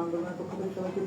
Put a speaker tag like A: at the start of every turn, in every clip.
A: আন্দোলনের পক্ষ থেকে সবাইকে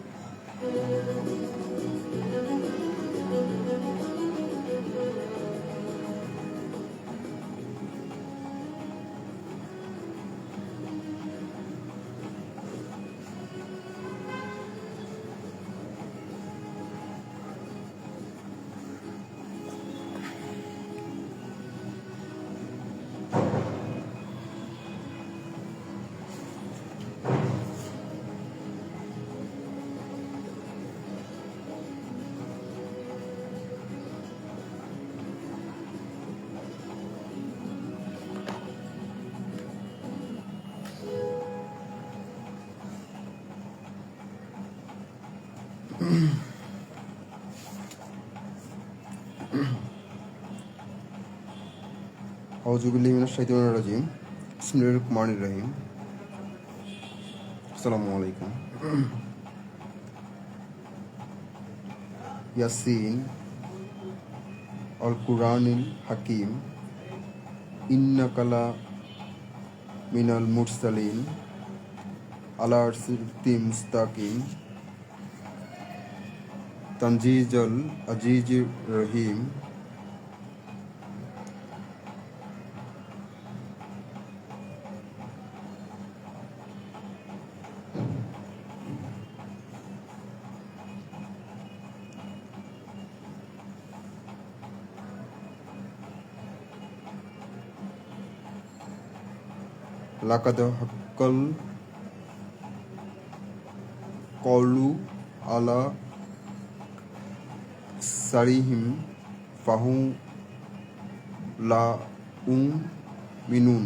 A: আউযুবিল্লাহি মিনাশ শাইতানির রাজিম বিসমিল্লাহির রহমানির রহিম আসসালামু আলাইকুম ইয়াসিন আল কুরআনিল হাকিম ইন্নাকা লা মিনাল মুরসালিন আলা সিরাতিম মুস্তাকিম তানজিজাল আজিজির রহিম লাকাদ হাক্কাল কওলু আলা সারিহিম ফাহুম লা মিনুন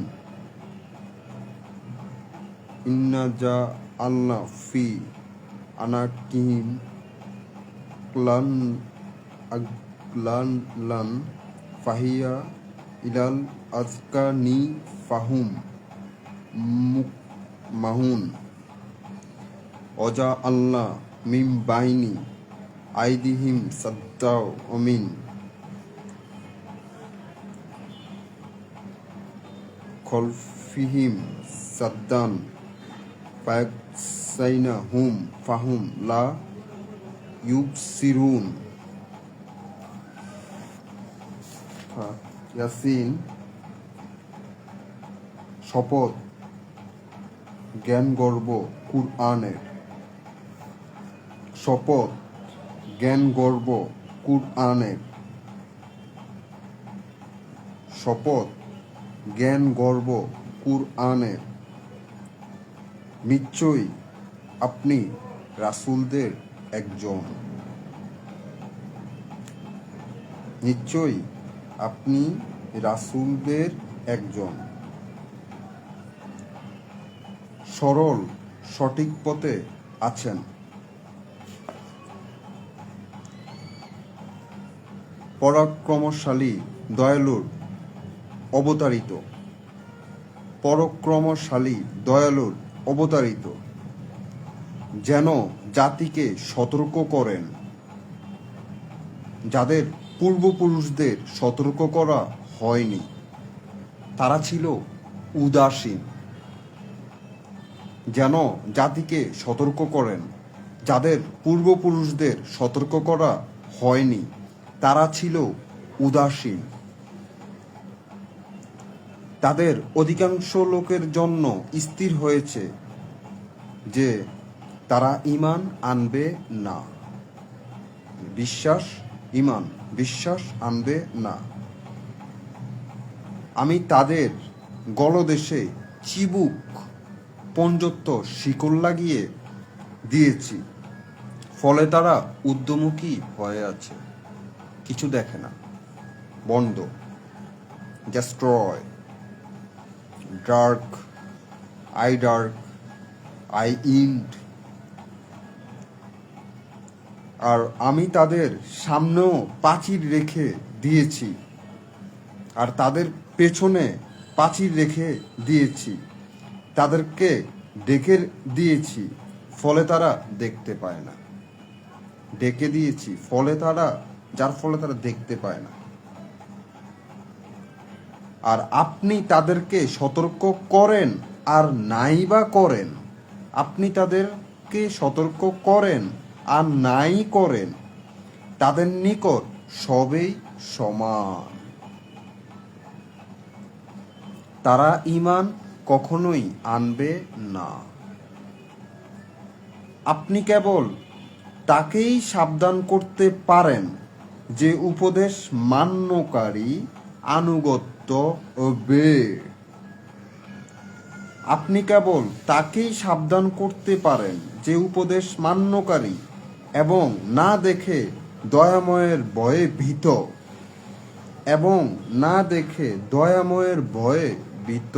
A: ইন্না জা আল্লাহ ফি আনাকিহিম ক্লান আগলান ফাহিয়া ইলাল আজকানি ফাহুম মাহুন অজা আল্লাহ মিম বাইনি আইদিহিম সাদ্দাও অমিন খলফিহিম সাদ্দান ফায়াকসাইনা হুম ফাহুম লা ইউবসিরুন। ইয়াসিন শপথ জ্ঞান গর্ব কুরআনের। শপথ জ্ঞান গর্ব কুরআনের। শপথ জ্ঞান গর্ব কুরআনের। নিশ্চয়ই আপনি রাসূলদের একজন। নিশ্চয়ই আপনি রাসূলদের একজন। সরল সঠিক পথে আছেন। পরাক্রমশালী দয়ালুর অবতারিত। পরাক্রমশালী দয়ালুর অবতারিত, যেন জাতিকে সতর্ক করেন যাদের পূর্বপুরুষদের সতর্ক করা হয়নি, তারা ছিল উদাসীন। যেন জাতিকে সতর্ক করেন যাদের পূর্বপুরুষদের সতর্ক করা হয়নি, তারা ছিল উদাসীন। তাদের অধিকাংশ লোকের জন্য স্থির হয়েছে যে তারা ঈমান আনবে না। বিশ্বাস আনবে না। আমি তাদের গলদেশে চিবুক পর্যন্ত শিকল লাগিয়ে দিয়েছি, ফলে তারা ঊর্ধ্বমুখী হয়ে আছে, কিছু দেখে না। বন্ধ। Destroy, dark, I end. আর আমি তাদের সামনেও প্রাচীর রেখে দিয়েছি, আর তাদের পেছনে প্রাচীর রেখে দিয়েছি। তাদেরকে ডেকে দিয়েছি, ফলে তারা দেখতে পায় না। ডেকে দিয়েছি যার ফলে তারা দেখতে পায় না। আর আপনি তাদেরকে সতর্ক করেন আর নাই বা করেন। আপনি তাদেরকে সতর্ক করেন আর নাই করেন, তাদের নিকট সবেই সমান। তারা ঈমান কখনোই আনবে না। আপনি কেবল তাকেই সাবধান করতে পারেন যে উপদেশ মান্যকারী আনুগত্য হবে। আপনি কেবল তাকেই সাবধান করতে পারেন যে উপদেশ মান্যকারী এবং না দেখে দয়াময়ের ভয়ে ভীত। এবং না দেখে দয়াময়ের ভয়ে ভীত।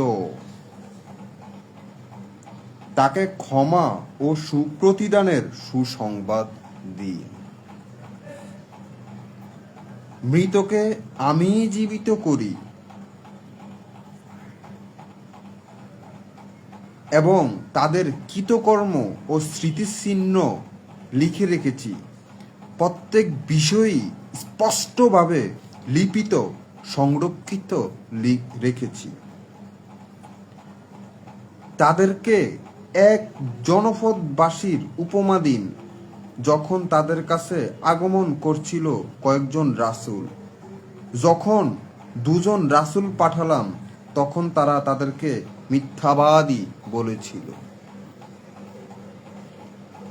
A: তাকে ক্ষমা ও সুপ্রতিদানের সুসংবাদ দিন। মৃতকে আমি জীবিত করি এবং তাদের কৃতকর্ম ও স্মৃতিচিহ্ন লিখে রেখেছি। প্রত্যেক বিষয়ই স্পষ্টভাবে লিপিত সংরক্ষিত রেখেছি। তাদেরকে এক জনপদবাসীর উপমা দিন, যখন তাদের কাছে আগমন করছিল কয়েকজন রাসূল। যখন দুজন রাসূল পাঠালাম, তখন তারা তাদেরকে মিথ্যাবাদী বলেছিল।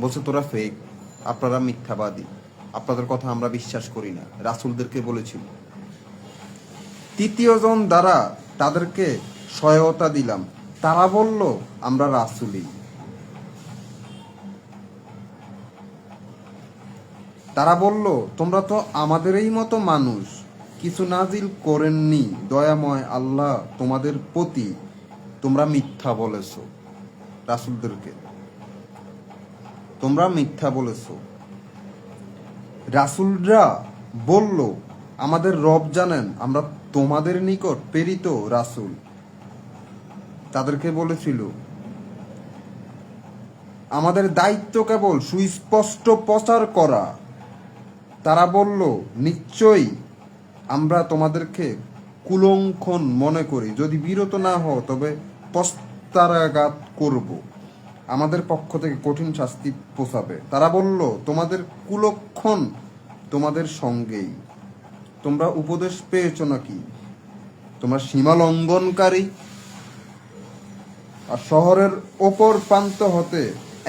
A: বলছে, তোরা ফেক, আপনারা মিথ্যাবাদী, আপনাদের কথা আমরা বিশ্বাস করি না, রাসূলদেরকে বলেছিল। তৃতীয়জন দ্বারা তাদেরকে সহায়তা দিলাম, তারা বলল, আমরা রাসূলই। তারা বলল, তোমরা তো আমাদেরই মতো মানুষ, কিছু নাজিল করেননি দয়াময় আল্লাহ তোমাদের প্রতি, তোমরা মিথ্যা বলেছ। রাসূলদেরকে তোমরা মিথ্যা বলেছ। রাসূলরা বলল, আমাদের রব জানেন আমরা তোমাদের নিকট প্রেরিত রাসূল। তাদেরকে বলেছিল, আমাদের দায়িত্ব কেবল সুস্পষ্ট প্রচার করা। তারা বলল, নিশ্চয়ই আমরা তোমাদেরকে কুলঙ্ঘন মনে করি, যদি বিরত না হও তবে প্রস্তারাঘাত করব, আমাদের পক্ষ থেকে কঠিন শাস্তি পোষাবে। তারা বলল, তোমাদের কুলক্ষণ তোমাদের সঙ্গেই, তোমরা উপদেশ পেয়েছ নাকি? তোমরা সীমা লঙ্ঘনকারী। আর শহরের ওপর প্রান্ত হতে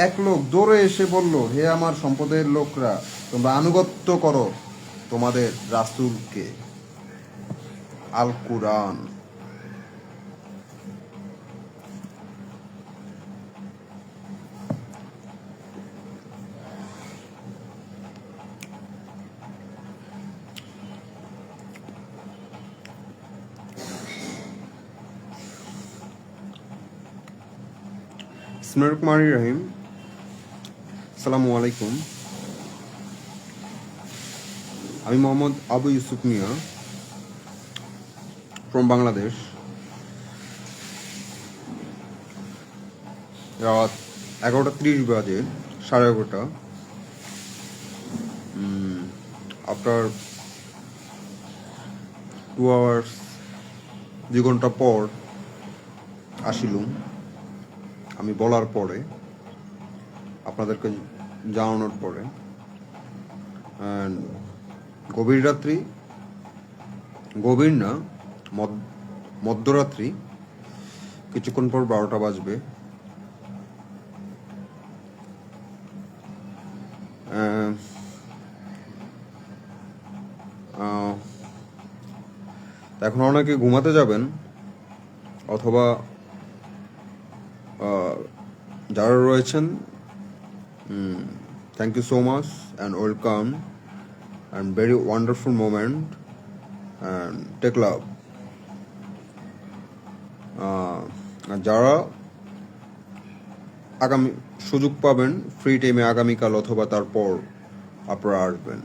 A: এক লোক দৌড়ে এসে বলল, হে আমার সম্প্রদায়ের লোকরা, তোমরা আনুগত্য করো তোমাদের রাসূলকে। আল কুরআন। বিসমিল্লাহির রহিম। আসসালামু আলাইকুম। আমি মোহাম্মদ আবু ইউসুফ মিয়া ফ্রম বাংলাদেশ। রাত 11:30 বাজে, 11:30। আফটার 2 আওয়ার্স, 2 ঘন্টা পর আসিলুম। আমি বলার পরে, আপনাদেরকে জানানোর পরে, গভীর রাত্রি, গভীর না, মধ্যরাত্রি, কিছুক্ষণ পর 12টা বাজবে। এখন অনেকে ঘুমাতে যাবেন, অথবা যারা রয়েছেন, thank you so much and welcome and very wonderful moment and take love. যারা আগামী সুযোগ পাবেন ফ্রি টাইমে, আগামীকাল অথবা তারপর আপনারা আসবেন,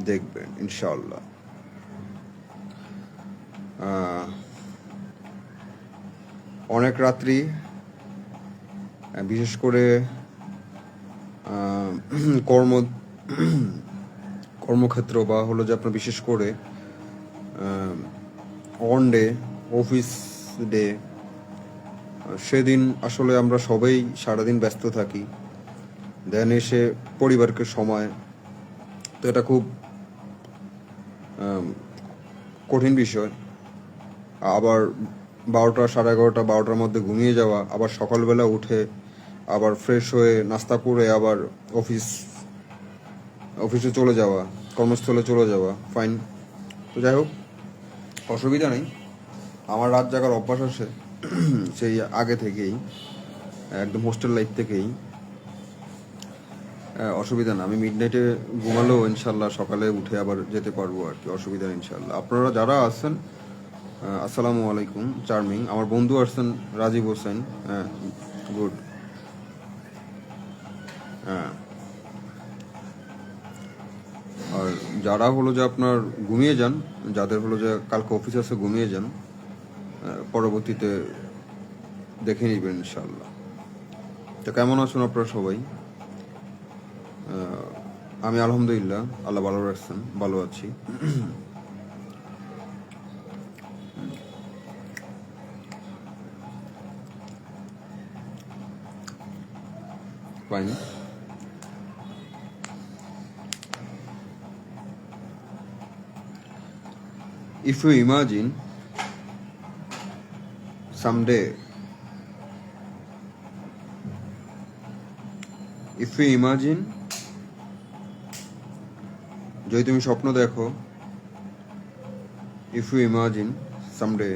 A: দেখবেন ইনশাআল্লাহ। অনেক রাত্রি, বিশেষ করে কর্মক্ষেত্র বা হলো যে আপনার বিশেষ করে অন ডে, অফিস ডে, সেদিন আসলে আমরা সবাই সারাদিন ব্যস্ত থাকি। দেন এসে পরিবারকে সময়, তো এটা খুব কঠিন বিষয়। আবার 12টা, 11:30, 12টার মধ্যে ঘুমিয়ে যাওয়া, আবার সকালবেলা উঠে আবার ফ্রেশ হয়ে নাস্তা করে আবার অফিসে চলে যাওয়া, কর্মস্থলে চলে যাওয়া, ফাইন। তো যাই হোক, অসুবিধা নেই। আমার রাত জাগার অভ্যাস আছে সেই আগে থেকেই, একদম হোস্টেল লাইফ থেকেই। অসুবিধা না, আমি মিডনাইটে ঘুমালেও ইনশাল্লাহ সকালে উঠে আবার যেতে পারবো আর কি, অসুবিধা নেই ইনশাল্লাহ। আপনারা যারা আছেন, আসসালামু আলাইকুম। চার্মিং, আমার বন্ধু আসছেন রাজীব হোসেন, হ্যাঁ, গুড। হ্যাঁ, আর যারা হলো যে আপনার ঘুমিয়ে যান, যাদের হলো যে কালকে অফিস আছে, ঘুমিয়ে যান, পরবর্তীতে দেখে নিবেন ইনশাল্লাহ। তো কেমন আছেন আপনারা সবাই? আমি আলহামদুলিল্লাহ, আল্লাহ ভালো রাখছেন, ভালো আছি। Fine. If you imagine someday, যদি তুমি স্বপ্ন দেখো, if you imagine someday,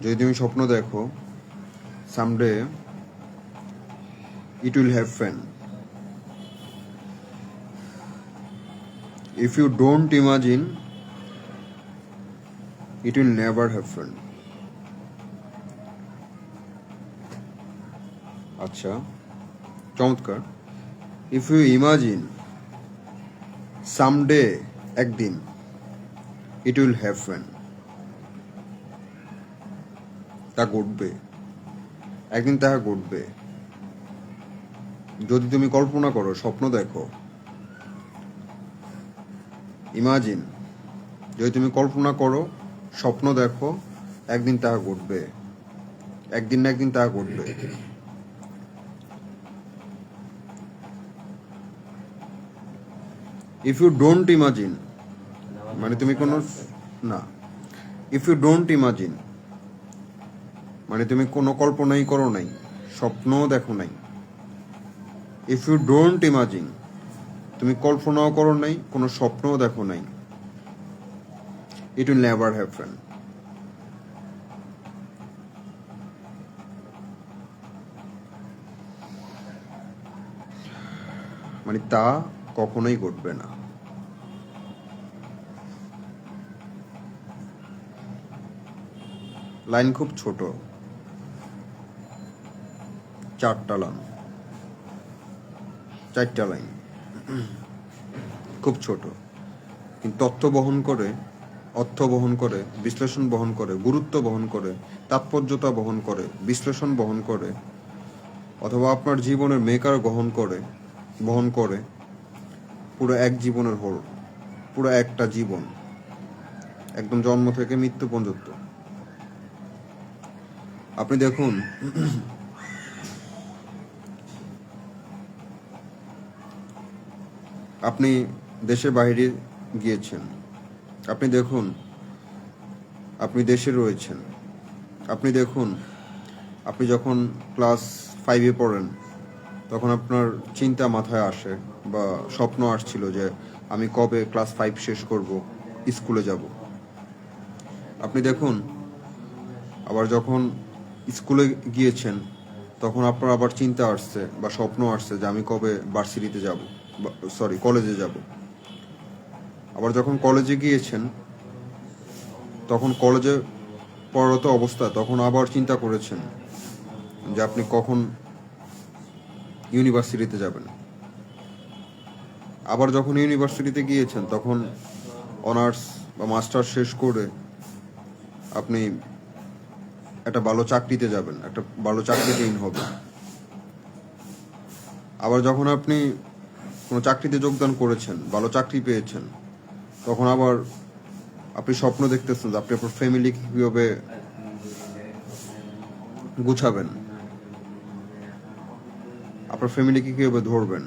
A: যদি তুমি স্বপ্ন দেখো someday it will happen. If you don't imagine, it will never happen. আচ্ছা, চমৎকার। ইফ ইউ ইমাজিন সামডে, একদিন, ইট উইল হ্যাপেন, তা ঘটবে, একদিন তাহা ঘটবে। যদি তুমি কল্পনা করো, স্বপ্ন দেখো, ইমাজিন, যদি তুমি কল্পনা করো, স্বপ্ন দেখো, একদিন তাহা ঘটবে, একদিন না একদিন তাহা ঘটবে। ইফ ইউ ডোন্ট ইমাজিন, মানে তুমি কোনো না, ইফ ইউ ডোন্ট ইমাজিন মানে তুমি কোনো কল্পনাই করো নাই, স্বপ্নও দেখো নাই। ইফ ইউ ডোন্ট ইমাজিন, তুমি কল্পনাও করো নাই, কোনো স্বপ্নও দেখো নাই, ইট উইল নেভার হ্যাপেন। মানে তা কখনোই ঘটবে না। লাইন খুব ছোট, 4টা লাইন, খুব ছোট, কিন্তু তথ্য বহন করে, অর্থ বহন করে, বিশ্লেষণ বহন করে, গুরুত্ব বহন করে, তাৎপর্যতা বহন করে, বিশ্লেষণ বহন করে, অথবা আপনার জীবনের মেকার বহন করে পুরো এক জীবনের হোল, পুরো একটা জীবন, একদম জন্ম থেকে মৃত্যু পর্যন্ত। আপনি দেখুন, আপনি দেশের বাইরে গিয়েছেন, আপনি দেখুন আপনি দেশে রয়েছেন, আপনি দেখুন আপনি যখন ক্লাস 5-এ পড়েন, তখন আপনার চিন্তা মাথায় আসে বা স্বপ্ন আসছিল যে আমি কবে ক্লাস 5 শেষ করব, স্কুলে যাব। আপনি দেখুন আবার যখন স্কুলে গিয়েছেন, তখন আপনার আবার চিন্তা আসছে বা স্বপ্ন আসছে যে আমি কবে ভার্সিটিতে যাব, কলেজে যাব। আবার যখন কলেজে গিয়েছেন, তখন কলেজে পড়ারত অবস্থা, তখন আবার চিন্তা করেছেন যে আপনি কখন ইউনিভার্সিটিতে যাবেন। আবার যখন ইউনিভার্সিটিতে গিয়েছেন, তখন অনার্স বা মাস্টার শেষ করে আপনি একটা ভালো চাকরিতে যাবেন, একটা ভালো চাকরিতে ইন হবেন। আবার যখন আপনি কোনো চাকরিতে যোগদান করেছেন, ভালো চাকরি পেয়েছেন, তখন আবার আপনি স্বপ্ন দেখতেছেন যে আপনি আপনার ফ্যামিলিকে কীভাবে গুছাবেন, আপনার ফ্যামিলিকে কীভাবে ধরবেন,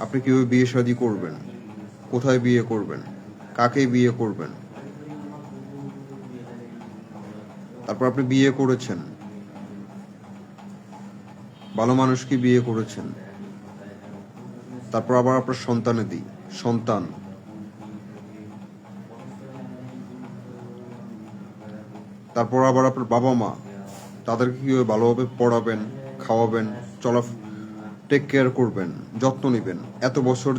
A: আপনি কীভাবে বিয়ে শাদী করবেন, কোথায় বিয়ে করবেন, কাকে বিয়ে করবেন। তারপর আপনি বিয়ে করেছেন, ভালো মানুষকে বিয়ে করেছেন, তারপর আবার আপনার সন্তান, তারপর আবার আপনার বাবা মা, তাদেরকে কীভাবে ভালোভাবে পড়াবেন, খাওয়াবেন, টেক কেয়ার করবেন, যত্ন নেবেন। এত বছর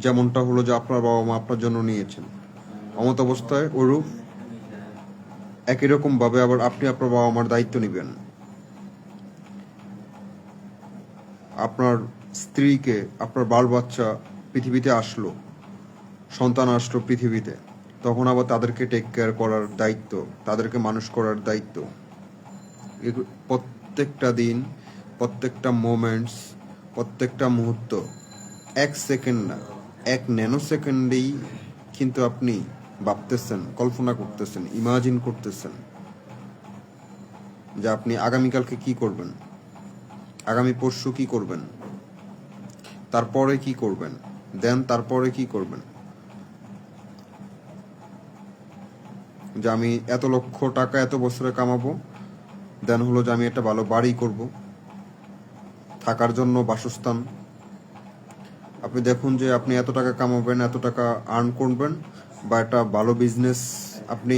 A: যেমনটা হলো যে আপনার বাবা মা আপনার জন্য নিয়েছেন, অমত অবস্থায় ওরূপ একই রকম ভাবে আবার আপনি আপনার বাবা মার দায়িত্ব নেবেন। আপনার স্ত্রীকে, আপনার বাল বাচ্চা পৃথিবীতে আসলো, সন্তান আসলো পৃথিবীতে, তখন আবার তাদেরকে টেক কেয়ার করার দায়িত্ব, তাদেরকে মানুষ করার দায়িত্ব। প্রত্যেকটা দিন, প্রত্যেকটা মোমেন্টস, প্রত্যেকটা মুহূর্ত, 1 সেকেন্ড না, 1 ন্যানো সেকেন্ডেই কিন্তু আপনি ভাবতেছেন, কল্পনা করতেছেন, ইমাজিন করতেছেন যে আপনি আগামীকালকে কি করবেন, আগামী পরশু কি করবেন, তারপরে কি করবেন, তারপরে কি করবেন। যে আমি এত লক্ষ টাকা এত বছরে কামাবো, হলো যে আমি একটা ভালো বাড়ি করব, থাকার জন্য বাসস্থান। আপনি দেখুন যে আপনি এত টাকা কামাবেন, এত টাকা আর্ন করবেন, বা একটা ভালো বিজনেস আপনি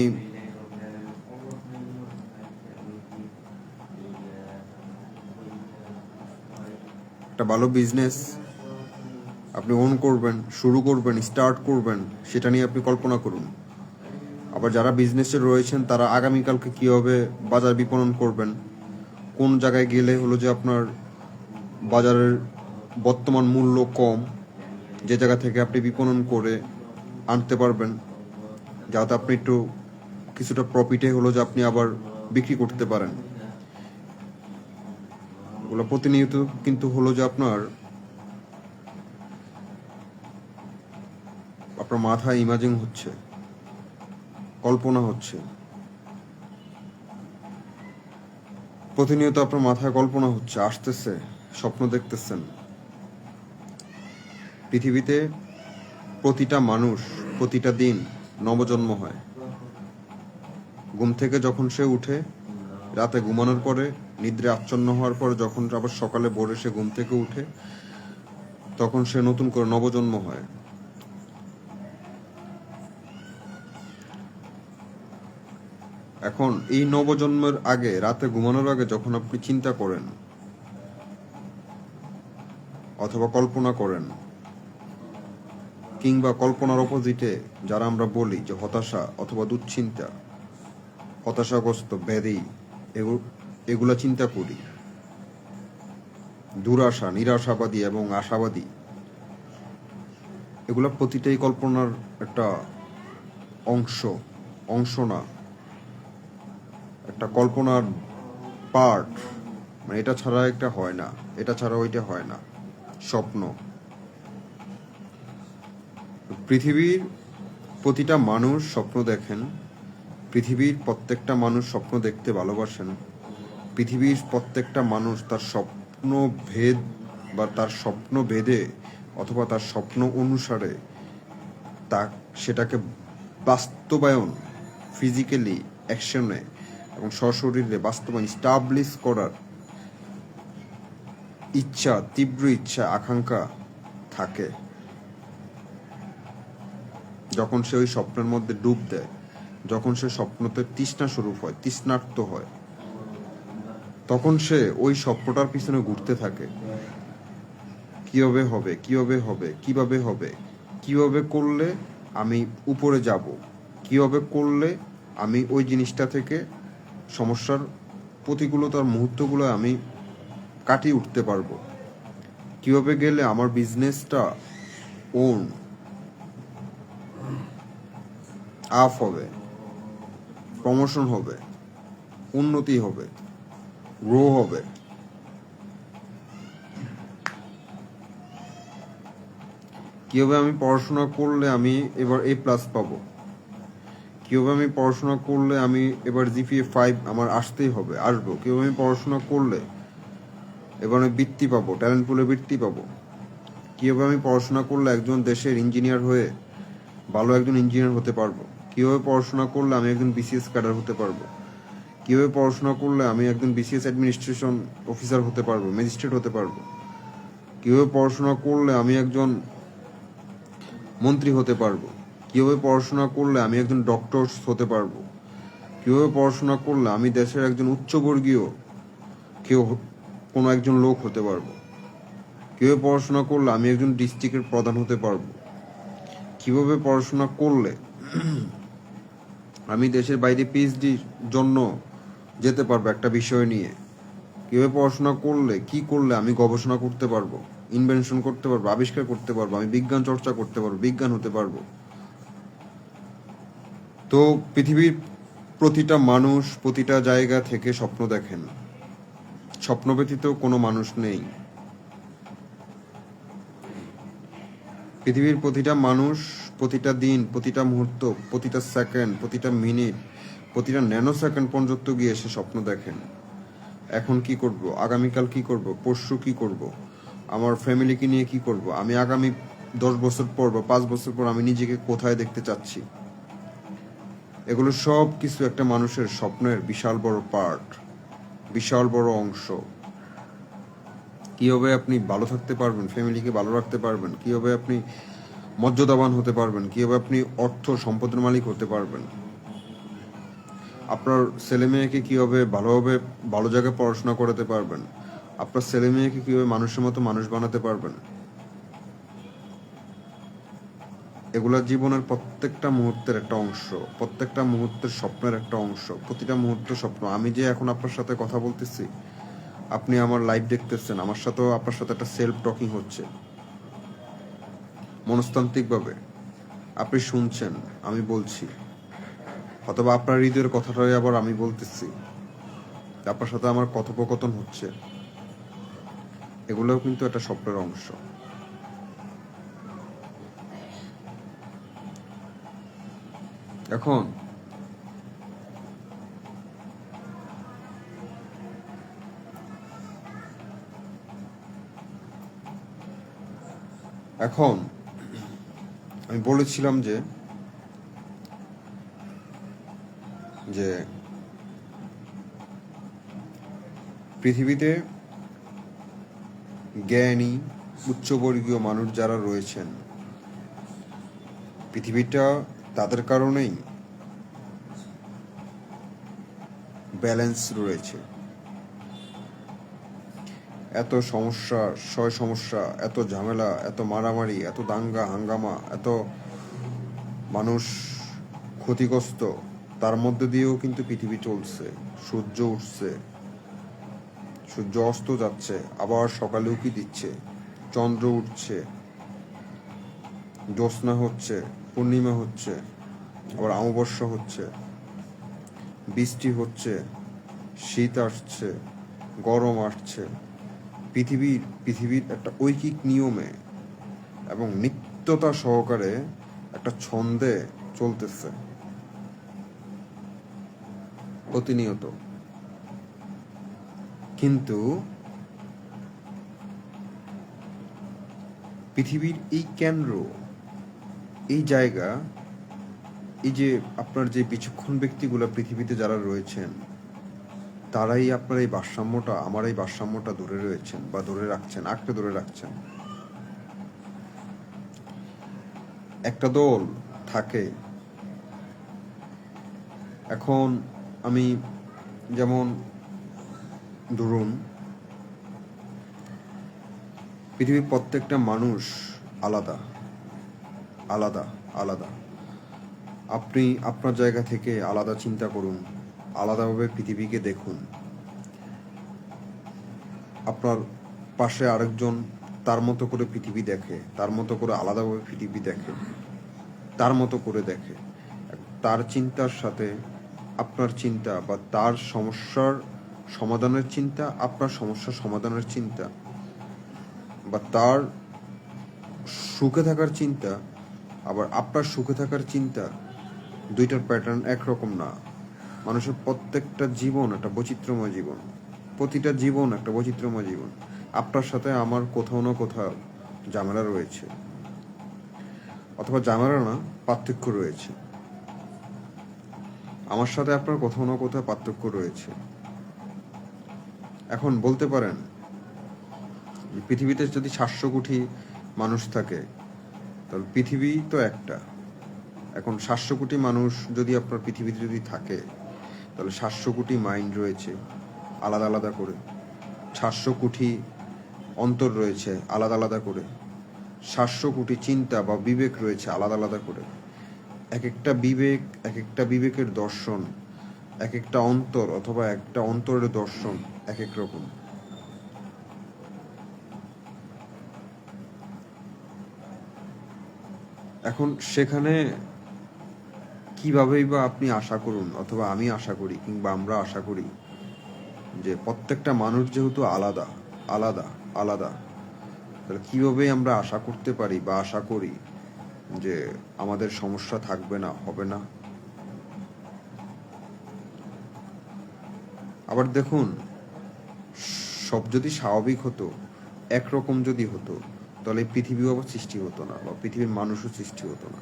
A: একটা ভালো বিজনেস আপনি ওন করবেন, শুরু করবেন, স্টার্ট করবেন, সেটা নিয়ে আপনি কল্পনা করুন। আবার যারা বিজনেসে রয়েছেন তারা আগামীকালকে কীভাবে বাজার বিপণন করবেন, কোন জায়গায় গেলে হলো যে আপনার বাজারের বর্তমান মূল্য কম, যে জায়গা থেকে আপনি বিপণন করে আনতে পারবেন, যাতে আপনি একটু কিছুটা প্রফিটে হলো যে আপনি আবার বিক্রি করতে পারেন। ওগুলো প্রতিনিয়ত কিন্তু হলো যে আপনার মাথায় ইমাজিং হচ্ছে, কল্পনা হচ্ছে, প্রতিনিয়ত আপনার মাথায় কল্পনা হচ্ছে, আসতেছে, স্বপ্ন দেখতেছেন। পৃথিবীতে প্রতিটা মানুষ প্রতিটা দিন নবজন্ম হয়। ঘুম থেকে যখন সে উঠে, রাতে ঘুমানোর পরে, নিদ্রে আচ্ছন্ন হওয়ার পরে, যখন আবার সকালে ভোরে সে ঘুম থেকে উঠে, তখন সে নতুন করে নবজন্ম হয়। এখন এই নবজন্মের আগে, রাতে ঘুমানোর আগে যখন আপনি চিন্তা করেন অথবা কল্পনা করেন, কিংবা কল্পনার অপোজিটে যারা আমরা বলি যে হতাশা অথবা দুশ্চিন্তা, হতাশাগ্রস্ত, ব্যাধি, এগুলা চিন্তা করি, দুরাশা, নিরাশাবাদী এবং আশাবাদী, এগুলা প্রতিটাই কল্পনার একটা অংশ না, একটা কল্পনার পার্ট। মানে এটা ছাড়া একটা হয় না, এটা ছাড়া ওইটা হয় না, স্বপ্ন। পৃথিবীর প্রতিটা মানুষ স্বপ্ন দেখেন, পৃথিবীর প্রত্যেকটা মানুষ স্বপ্ন দেখতে ভালোবাসেন। পৃথিবীর প্রত্যেকটা মানুষ তার স্বপ্ন ভেদ বা তার স্বপ্ন ভেদে অথবা তার স্বপ্ন অনুসারে সেটাকে বাস্তবায়ন, ফিজিক্যালি অ্যাকশনে এবং সশরীরে বাস্তবায়ন, স্টাবলিশ করার ইচ্ছা, তীব্র ইচ্ছা, আকাঙ্ক্ষা থাকে। যখন সে ওই স্বপ্নের মধ্যে ডুব দেয়, যখন সে স্বপ্নতে তৃষ্ণা স্বরূপ হয়, তৃষ্ণার্ত হয়, তখন সে ওই স্বপ্নটার পিছনে ঘুরতে থাকে। কিভাবে হবে, কিভাবে হবে, কিভাবে হবে, কিভাবে করলে আমি উপরে যাব, কিভাবে করলে আমি ওই জিনিসটা থেকে সমস্যার প্রতিকূলতার মুহূর্তগুলো আমি কাটিয়ে উঠতে পারবো, কিভাবে গেলে আমার বিজনেসটা ওন আপ হবে, প্রমোশন হবে, উন্নতি হবে, গ্রো হবে, কিভাবে আমি পড়াশোনা করলে আমি এবার A+ পাবো, কিভাবে আমি পড়াশোনা করলে আমি এবার GPA 5 আমার আসবো, কিভাবে আমি পড়াশোনা করলে এবার আমি বৃত্তি পাবো, ট্যালেন্ট পুলে বৃত্তি পাবো, কিভাবে আমি পড়াশোনা করলে একজন দেশের ইঞ্জিনিয়ার হয়ে ভালো একজন ইঞ্জিনিয়ার হতে পারবো, কিভাবে পড়াশোনা করলে আমি একজন BCS ক্যাডার হতে পারবো, কিভাবে পড়াশোনা করলে আমি একজন BCS অ্যাডমিনিস্ট্রেশন অফিসার হতে পারবো, ম্যাজিস্ট্রেট হতে পারবো, কিভাবে পড়াশোনা করলে আমি একজন মন্ত্রী হতে পারবো, কিভাবে পড়াশোনা করলে আমি একজন ডক্টর হতে পারবো, কিভাবে পড়াশোনা করলে আমি দেশের একজন উচ্চবর্গীয় কোনো একজন লোক হতে পারবো, কিভাবে পড়াশোনা করলে আমি একজন ডিস্ট্রিক্টের প্রধান হতে পারবো, কিভাবে পড়াশোনা করলে আমি দেশের বাইরে PhDর জন্য যেতে পারবো একটা বিষয় নিয়ে, কিভাবে পড়াশোনা করলে কি করলে আমি গবেষণা করতে পারবো, ইনভেনশন করতে পারবো, আবিষ্কার করতে পারবো, আমি বিজ্ঞান চর্চা করতে পারবো, বিজ্ঞান হতে পারবো। তো পৃথিবীর প্রতিটা মানুষ প্রতিটা জায়গা থেকে স্বপ্ন দেখেন, স্বপ্ন ব্যতীত কোনো মানুষ নেই। পৃথিবীর প্রতিটা মানুষ প্রতিটা দিন, প্রতিটা মুহূর্ত, প্রতিটা সেকেন্ড, প্রতিটা মিনিট, প্রতিটা ন্যানো সেকেন্ড পর্যন্ত গিয়ে সে স্বপ্ন দেখেন। এখন কি করব, আগামীকাল কি করব, পরশু কি করব, আমার ফ্যামিলিকে নিয়ে কি করব, আমি আগামী 10 বছর পর বা 5 বছর পর আমি নিজেকে কোথায় দেখতে চাচ্ছি। এগুলো সব কিছু একটা মানুষের স্বপ্নের বিশাল বড় পার্ট, বিশাল বড় অংশ। কীভাবে আপনি ভালো থাকতে পারবেন, ফ্যামিলিকে ভালো রাখতে পারবেন, কীভাবে আপনি মর্যাদাবান হতে পারবেন, কীভাবে আপনি অর্থ সম্পদের মালিক হতে পারবেন, আপনার ছেলে মেয়েকে কীভাবে ভালোভাবে ভালো জায়গায় পড়াশোনা করাতে পারবেন, আপনার ছেলে মেয়েকে কিভাবে মানুষের মতো মানুষ বানাতে পারবেন, এগুলা জীবনের প্রত্যেকটা মুহূর্তের একটা অংশ, প্রত্যেকটা মুহূর্তের স্বপ্নের একটা অংশ, প্রতিটা মুহূর্তের স্বপ্ন। আমি যে এখন আপনার সাথে কথা বলতেছি, আপনি আমার লাইভ দেখতেছেন, আমার সাথেও আপনার সাথে একটা সেলফ টকিং হচ্ছে মনস্তান্ত্রিকভাবে। আপনি শুনছেন, আমি বলছি, অথবা আপনার হৃদয়ের কথাটাই আবার আমি বলতেছি, আপনার সাথে আমার কথোপকথন হচ্ছে। এগুলোও কিন্তু একটা স্বপ্নের অংশ। এখন এখন আমি বলেছিলাম যে যে পৃথিবীতে জ্ঞানী উচ্চবর্গীয় মানুষ যারা রয়েছেন, পৃথিবীটা তাদের কারণেই ব্যালেন্স রয়েছে। এত সমস্যা, সমস্যা, এত ঝামেলা, এত মারামারি, এত দাঙ্গা হাঙ্গামা, এত মানুষ ক্ষতিগ্রস্ত, তার মধ্যে দিয়েও কিন্তু পৃথিবী চলছে। সূর্য উঠছে, সূর্য অস্ত যাচ্ছে, আবার সকালে উঁকি দিচ্ছে, চন্দ্র উঠছে, জ্যোৎস্না হচ্ছে, পূর্ণিমা হচ্ছে, আবার অমাবস্যা হচ্ছে, বৃষ্টি হচ্ছে, শীত আসছে, গরম আসছে। পৃথিবীর একটা ঐকিক নিয়মে এবং নিত্যতা সহকারে একটা ছন্দে চলতেছে প্রতিনিয়ত। কিন্তু পৃথিবীর এই কেন্দ্র, এই জায়গা, এই যে আপনার যে বিচক্ষণ ব্যক্তিগুলো পৃথিবীতে যারা রয়েছেন, তারাই আপনার এই ভারসাম্যটা, আমার এই ভারসাম্যটা ধরে রয়েছেন বা ধরে রাখছেন, আঁকড়ে ধরে রাখছেন। একটা দল থাকে, এখন আমি যেমন ধরুন, পৃথিবীর প্রত্যেকটা মানুষ আলাদা আলাদা আলাদা। আপনি আপনার জায়গা থেকে আলাদা চিন্তা করুন, আলাদাভাবে পৃথিবীকে দেখুন। আপনার পাশে আরেকজন তার মতো করে পৃথিবী দেখে, তার মতো করে আলাদাভাবে পৃথিবী দেখে, তার মতো করে দেখে। তার চিন্তার সাথে আপনার চিন্তা, বা তার সমস্যার সমাধানের চিন্তা, আপনার সমস্যার সমাধানের চিন্তা, বা তার সুখে থাকার চিন্তা, আবার আপনার সুখে থাকার চিন্তা, দুইটার প্যাটার্ন একরকম না। মানুষের প্রত্যেকটা জীবন একটা বৈচিত্র্যময় জীবন, প্রতিটা জীবন একটা বৈচিত্র্যময় জীবন। আপনার সাথে আমার কোথাও না কোথাও ঝামেলা রয়েছে, অথবা ঝামেলা না, পার্থক্য রয়েছে। আমার সাথে আপনার কোথাও না কোথাও পার্থক্য রয়েছে। এখন বলতে পারেন, পৃথিবীতে যদি 700 কোটি মানুষ থাকে, তাহলে পৃথিবী তো একটা। এখন 700 কোটি মানুষ যদি আপনার পৃথিবীতে যদি থাকে, তাহলে 700 কোটি মাইন্ড রয়েছে আলাদা আলাদা করে, 700 কোটি অন্তর রয়েছে আলাদা আলাদা করে, 700 কোটি চিন্তা বা বিবেক রয়েছে আলাদা আলাদা করে। এক একটা বিবেকের দর্শন, এক একটা অন্তর অথবা একটা অন্তরের দর্শন এক এক রকম। এখন সেখানে কিভাবেই বা আপনি আশা করুন, অথবা আমি আশা করি, কিংবা আমরা আশা করি যে প্রত্যেকটা মানুষ যেহেতু আলাদা আলাদা আলাদা, তাহলে কিভাবে আমরা আশা করতে পারি বা আশা করি যে আমাদের সমস্যা থাকবে না, হবে না? আবার দেখুন, সব যদি স্বাভাবিক হতো, একরকম যদি হতো, তাহলে পৃথিবীও আবার সৃষ্টি হতো না, বা পৃথিবীর মানুষও সৃষ্টি হতো না।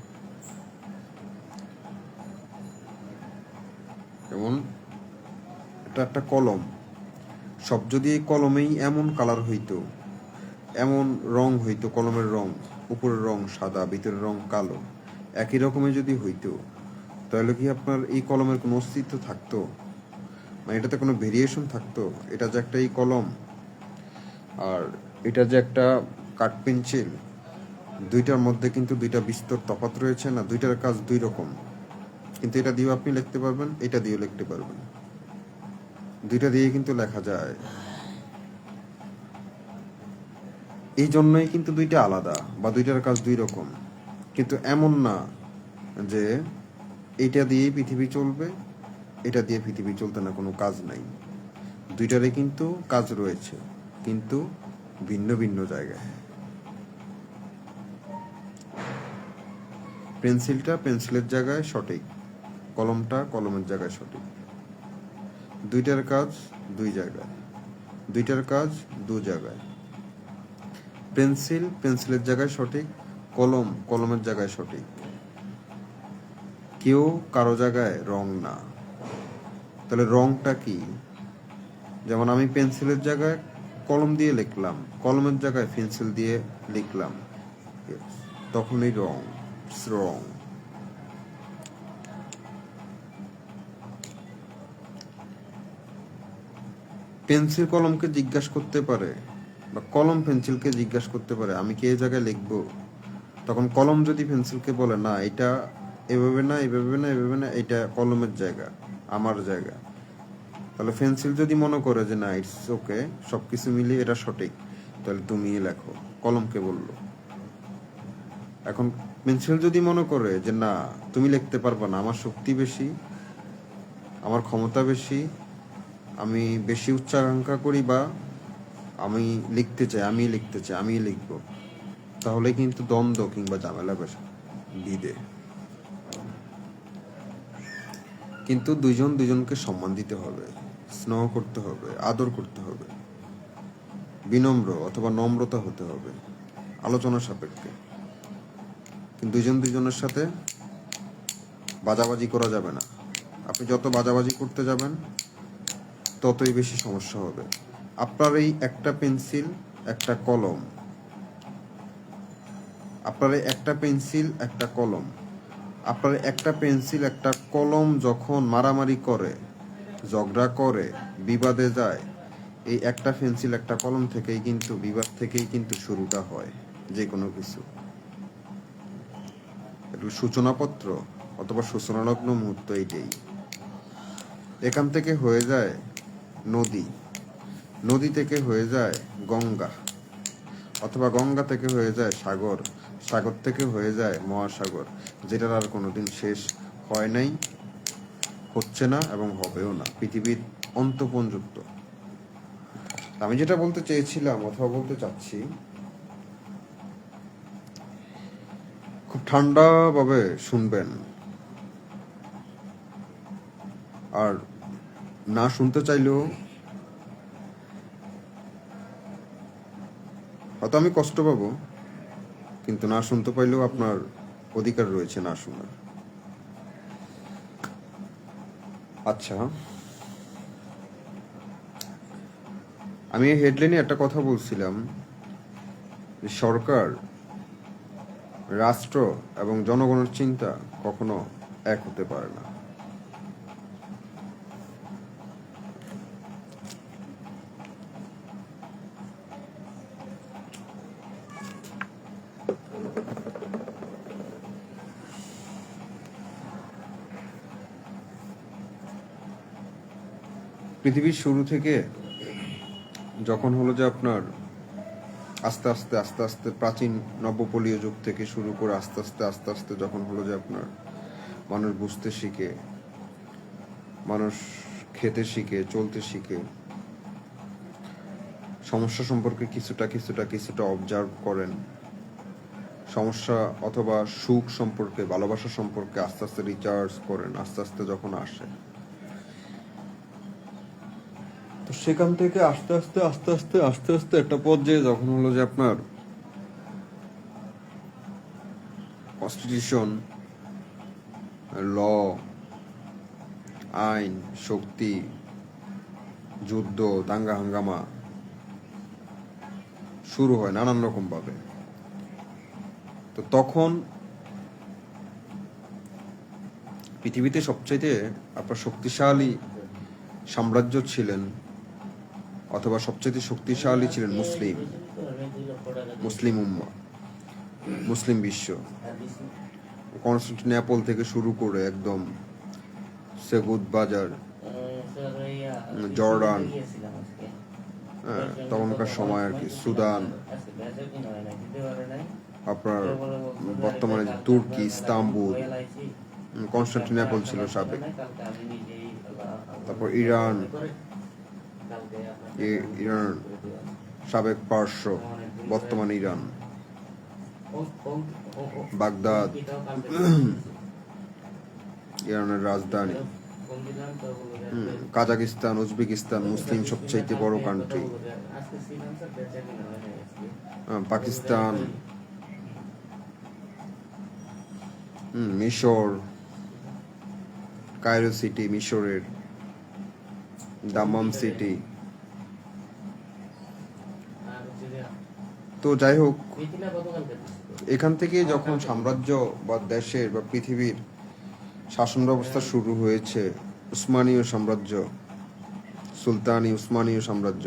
A: যেমন এটা একটা কলম, সব যদি এই কলমেই এমন কালার হইতো, এমন রং হইতো, কলমের রং, উপরের রং সাদা, ভিতরের রং কালো, একই রকমের যদি হইতো, তাহলে কি আপনার এই কলমের কোনো অস্তিত্ব থাকতো? মানে এটাতে কোনো ভেরিয়েশন থাকতো? এটা যে একটা এই কলম, আর এটা যে একটা কাঠ পেন্সিল, দুইটার মধ্যে কিন্তু দুইটা বিস্তর তফাৎ রয়েছে না, দুইটার কাজ দুই রকম, কিন্তু এটা দিয়েও আপনি লিখতে পারবেন, এটা দিয়েও লিখতে পারবেন, দুইটা দিয়ে কিন্তু লেখা যায়। এই জন্যই কিন্তু দুইটা আলাদা, বা দুইটার কাজ দুই রকম। কিন্তু এমন না যে এইটা দিয়েই পৃথিবী চলবে, এটা দিয়ে পৃথিবী চলতে না কোনো কাজ নাই। দুইটারই কিন্তু কাজ রয়েছে, কিন্তু ভিন্ন ভিন্ন জায়গায়। পেন্সিলটা পেন্সিলের জায়গায় সঠিক, কলমটা কলমের জায়গায় সঠিক। দুইটার কাজ দুই জায়গায়, দুইটার কাজ দু জায়গায়। পেন্সিল পেন্সিলের জায়গায় সঠিক, কলম কলমের জায়গায় সঠিক। কেউ কারো জায়গায় রং না। তাহলে রংটা কি? যেমন আমি পেন্সিলের জায়গায় কলম দিয়ে লিখলাম, কলমের জায়গায় পেন্সিল দিয়ে লিখলাম, তখনই রং। রং। পেন্সিল কলমকে জিজ্ঞাসা করতে পারে, বা কলম পেন্সিলকে জিজ্ঞাসা করতে পারে আমি কি এই জায়গায় লিখবো? তখন কলম যদি পেন্সিলকে বলে না, এটা এভাবে না, এভাবে না, এভাবে না, এটা কলমের জায়গা, আমার জায়গা, তাহলে পেন্সিল যদি মনে করে যে না ইটস ওকে, সবকিছু মিলিয়ে এটা সঠিক, তাহলে তুমি লেখো, কলমকে বললো। এখন পেন্সিল যদি মনে করে যে না তুমি লিখতে পারবা না, আমার শক্তি বেশি, আমার ক্ষমতা বেশি, আমি বেশি উচ্চাকাঙ্ক্ষা করি, বা আমি লিখতে চাই, আমি লিখতে চাই, আমি লিখবো, তাহলে কিন্তু দ্বন্দ্ব কিংবা ঝামেলা বিধে। কিন্তু দুইজন দুইজনকে সম্মান দিতে হবে, স্নেহ করতে হবে, আদর করতে হবে, বিনম্র অথবা নম্রতা হতে হবে, আলোচনা সাপেক্ষে। কিন্তু দুইজন দুইজনের সাথে বাজাবাজি করা যাবে না। আপনি যত বাজাবাজি করতে যাবেন ততই বেশি সমস্যা হবে। আপনার এই একটা পেন্সিল একটা কলম, আপনার এই একটা পেন্সিল একটা কলম, আপনার একটা পেন্সিল একটা কলম যখন মারামারি করে, ঝগড়া করে, বিবাদে যায়, এই একটা পেন্সিল একটা কলম থেকেই কিন্তু, বিবাদ থেকেই কিন্তু শুরুটা হয় যে কোনো কিছু। একটু সূচনাপত্র অথবা সূচনালগ্ন মুহূর্ত এইটাই। এখান থেকে হয়ে যায় নদী, নদী থেকে হয়ে যায় গঙ্গা, অথবা গঙ্গা থেকে হয়ে যায় সাগর, সাগর থেকে হয়ে যায় মহাসাগর, যেটার আর কোনোদিন শেষ হয় নাই, হচ্ছে না এবং হবেও না, পৃথিবীর অন্তপঞ্জুক্ত। আমি যেটা বলতে চেয়েছিলাম অথবা বলতে চাচ্ছি, খুব ঠান্ডাভাবে শুনবেন, আর না শুনতে চাইলেও হয়তো আমি কষ্ট পাবো, কিন্তু না শুনতে পাইলেও আপনার অধিকার রয়েছে না শোনার। আচ্ছা, আমি হেডলাইনে একটা কথা বলছিলাম, সরকার, রাষ্ট্র এবং জনগণের চিন্তা কখনো এক হতে পারে না। পৃথিবীর শুরু থেকে যখন হলো যে আপনার আস্তে আস্তে আস্তে আস্তে প্রাচীন নব্যপলীয় যুগ থেকে শুরু করে আস্তে আস্তে আস্তে আস্তে যখন হলো যে আপনার মানুষ বুঝতে শিখে, মানুষ খেতে শিখে, চলতে শিখে, সমস্যা সম্পর্কে কিছুটা কিছুটা কিছুটা অবজার্ভ করেন, সমস্যা অথবা সুখ সম্পর্কে, ভালোবাসা সম্পর্কে আস্তে আস্তে রিচার্জ করেন, আস্তে আস্তে যখন আসে, তো সেখান থেকে আস্তে আস্তে আস্তে আস্তে আস্তে আস্তে একটা পর্যায়ে যখন হলো যে আপনার কনস্টিটিউশন, ল, আইন, শক্তি, যুদ্ধ, দাঙ্গা হাঙ্গামা শুরু হয় নানান রকম ভাবে। তো তখন পৃথিবীতে সবচাইতে আপনার শক্তিশালী সাম্রাজ্য ছিলেন অথবা সবচেয়ে শক্তিশালী ছিলেন মুসলিম উম্মা, মুসলিম বিশ্ব। কনস্টান্টিনোপল থেকে শুরু করে একদম সেগুদ বাজার, জর্ডান, তখনকার সময় আর কি, সুদান, আপনার বর্তমানে যে তুর্কি, ইস্তাম্বুল, কনস্টান্টিনোপল ছিল সাবেক, তারপর ইরান, সাবেক পারস্য, বর্তমানে ইরান, বাগদাদ, ইরানের রাজধানী, কাজাকিস্তান, উজবেকিস্তান, মুসলিম সবচাইতে বড় কান্ট্রি, পাকিস্তান, মিশর, কায়রো সিটি, মিশরের দাম্মাম সিটি। তো যাই হোক, এখান থেকে যখন সাম্রাজ্য বা দেশের বা পৃথিবীর শাসন ব্যবস্থা শুরু হয়েছে, উসমানীয় সাম্রাজ্য, সুলতানি উসমানীয় সাম্রাজ্য,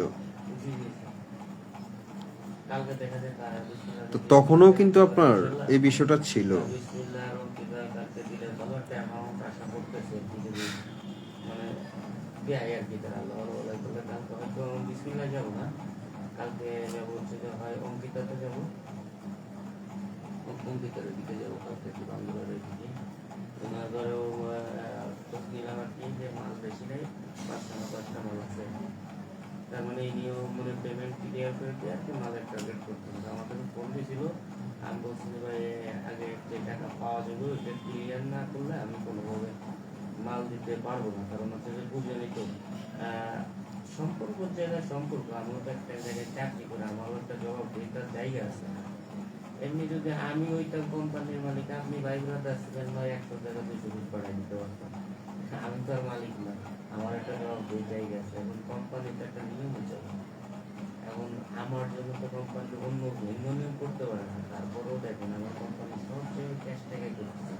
A: তো তখনও কিন্তু আপনার এই বিষয়টা ছিল।
B: কালকে যাবো হচ্ছে যে হয় অঙ্কিতাতে যাবো, অঙ্কিতার দিকে যাবো কালকে, একটু বাংলার দিকে। তোমার ধরো নিলাম আর কি, যে মাল বেশি নেই, 5টা মাল আছে, তার মানে এই নিয়ম মানে পেমেন্ট ক্লিয়ার করে দিয়ে আর কি মালের টার্গেট করতে হবে। আমাদের ফোন দিয়েছিল, আমি বলছি যে ভাই আগে যে টাকা পাওয়া যাবে ওইটা ক্লিয়ার না করলে আমি কোনোভাবে মাল দিতে পারবো না। কারণ হচ্ছে যে বুঝে নিত সম্পর্ক জায়গায় সম্পর্ক, আমিও তো একটা জায়গায় চাকরি করে, আমারও একটা জবাবদিহিতার জায়গা আছে। এমনি যদি আমি ওইটার কোম্পানির মালিক, আপনি ভাই ব্রাদার ছিলেন, নয় 100 টাকা 200 পিস পাঠাই দিতে পারতাম, আমি তো আর মালিক না, আমার একটা জবাবদিহির জায়গা আছে। এখন কোম্পানিতে একটা নিয়ম হচ্ছে, এখন আমার জন্য তো কোম্পানি অন্য নিয়ম করতে পারে না। তারপরেও দেখেন আমার কোম্পানি সব জায়গায় ক্যাশ টাকাই করতেছে,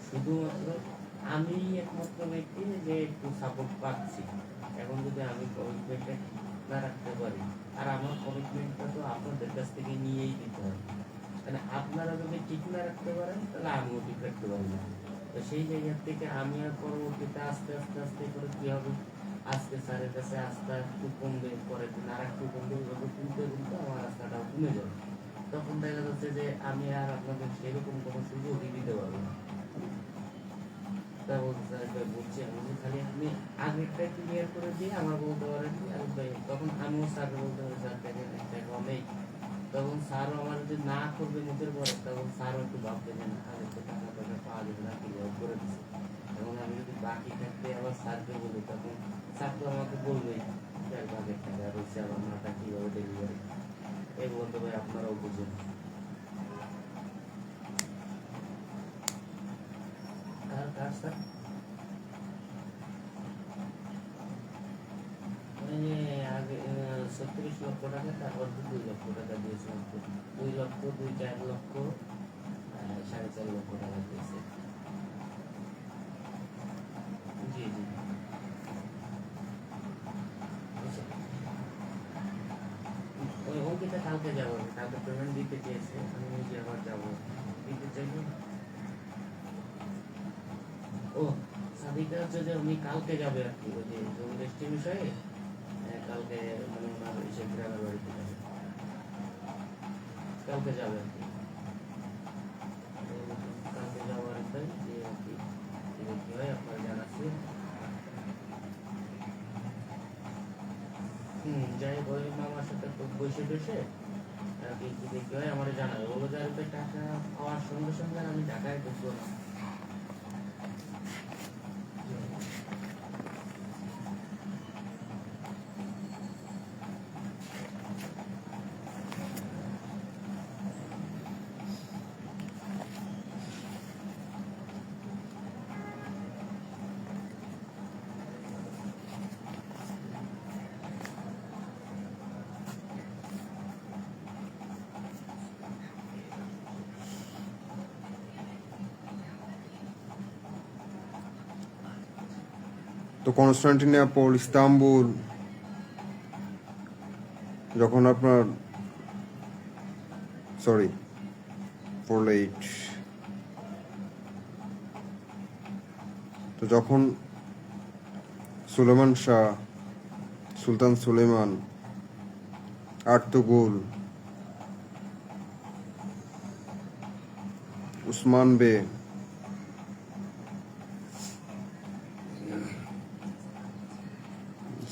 B: শুধুমাত্র আমি একমাত্র ব্যক্তি যে একটু সাপোর্ট পাচ্ছি। এখন যদি আমি কমিটমেন্টটা না রাখতে পারি, আর আমার কমিটমেন্টটা তো আপনাদের কাছ থেকে নিয়েই দিতে হবে, মানে আপনারা যদি ঠিক না রাখতে পারেন তাহলে আমিও ঠিক রাখতে পারবো না। তো সেই জায়গা থেকে আমি আর পরবর্তীতে আস্তে আস্তে আস্তে করে কি হবে, আজকে স্যারের কাছে আস্থা একটু কমবে, পরে না একটু কমবে, কমতে কমতে আমার আস্থাটাও কমে যাবে। তখন দেখা যাচ্ছে যে আমি আর আপনাদের সেরকম কোনো সুযোগই দিতে পারবো না। তা বলতে স্যার বলছি আমি খালি আপনি আগেরটা ক্লিয়ার করে দিয়ে আমার বলতে পারেন কি, আর তখন আমিও স্যারকে বলতে পারি স্যার দেখেন একটা নেই, তখন স্যারও আমার যদি না করবে মুখের পরে, তখন স্যারও একটু ভাবতে যে না আগে তো টাকা পয়সা পাওয়া যাবে না, ক্লিয়ার করে দিচ্ছে। এখন আমি যদি বাকি থাকতে আবার স্যারকে বলি, তখন স্যার তো আমাকে বলবেই আগের টাকা রয়েছে, আমার মাটা কীভাবে ডেলিভারি, এই বলতে ভাই আপনারাও বুঝুন। আর কার স্যার আগে 36 লক্ষ টাকা, তারপর 2 লক্ষ টাকা দিয়েছিলাম, 2 লক্ষ 4 লক্ষ 4.5 লক্ষ টাকা দিয়েছে। জি জি ওই অঙ্কিতা কালকে যাবো, কালকে পেমেন্ট দিতে চেয়েছে, আমি নিজে আবার যাবো দিতে চাইবো। ও সাদিকা হচ্ছে যে উনি কালকে যাবে আর কি, ওই যে জমি রেজিস্ট্রি বিষয়ে কালকে মানে ওনার এসে গ্রামের বাড়িতে যাবে, কালকে যাবে আর কি। কালকে যাওয়ার ইচ্ছাই যে আর কি কি হয় আপনারা জানাচ্ছি। যাই ওই মামার সাথে বসে বসে আর কি কি দেখতে হয় আমার জানাবে, বলো যে আর টাকা পাওয়ার সঙ্গে সঙ্গে আমি ঢাকায় ঢুকবো না।
A: তো কনস্টান্টিনোপল, ইস্তাম্বুল, যখন আপনার সরি 48 তো যখন সুলেমান শাহ, সুলতান সুলেমান, আর্তুগুল, উসমান বে,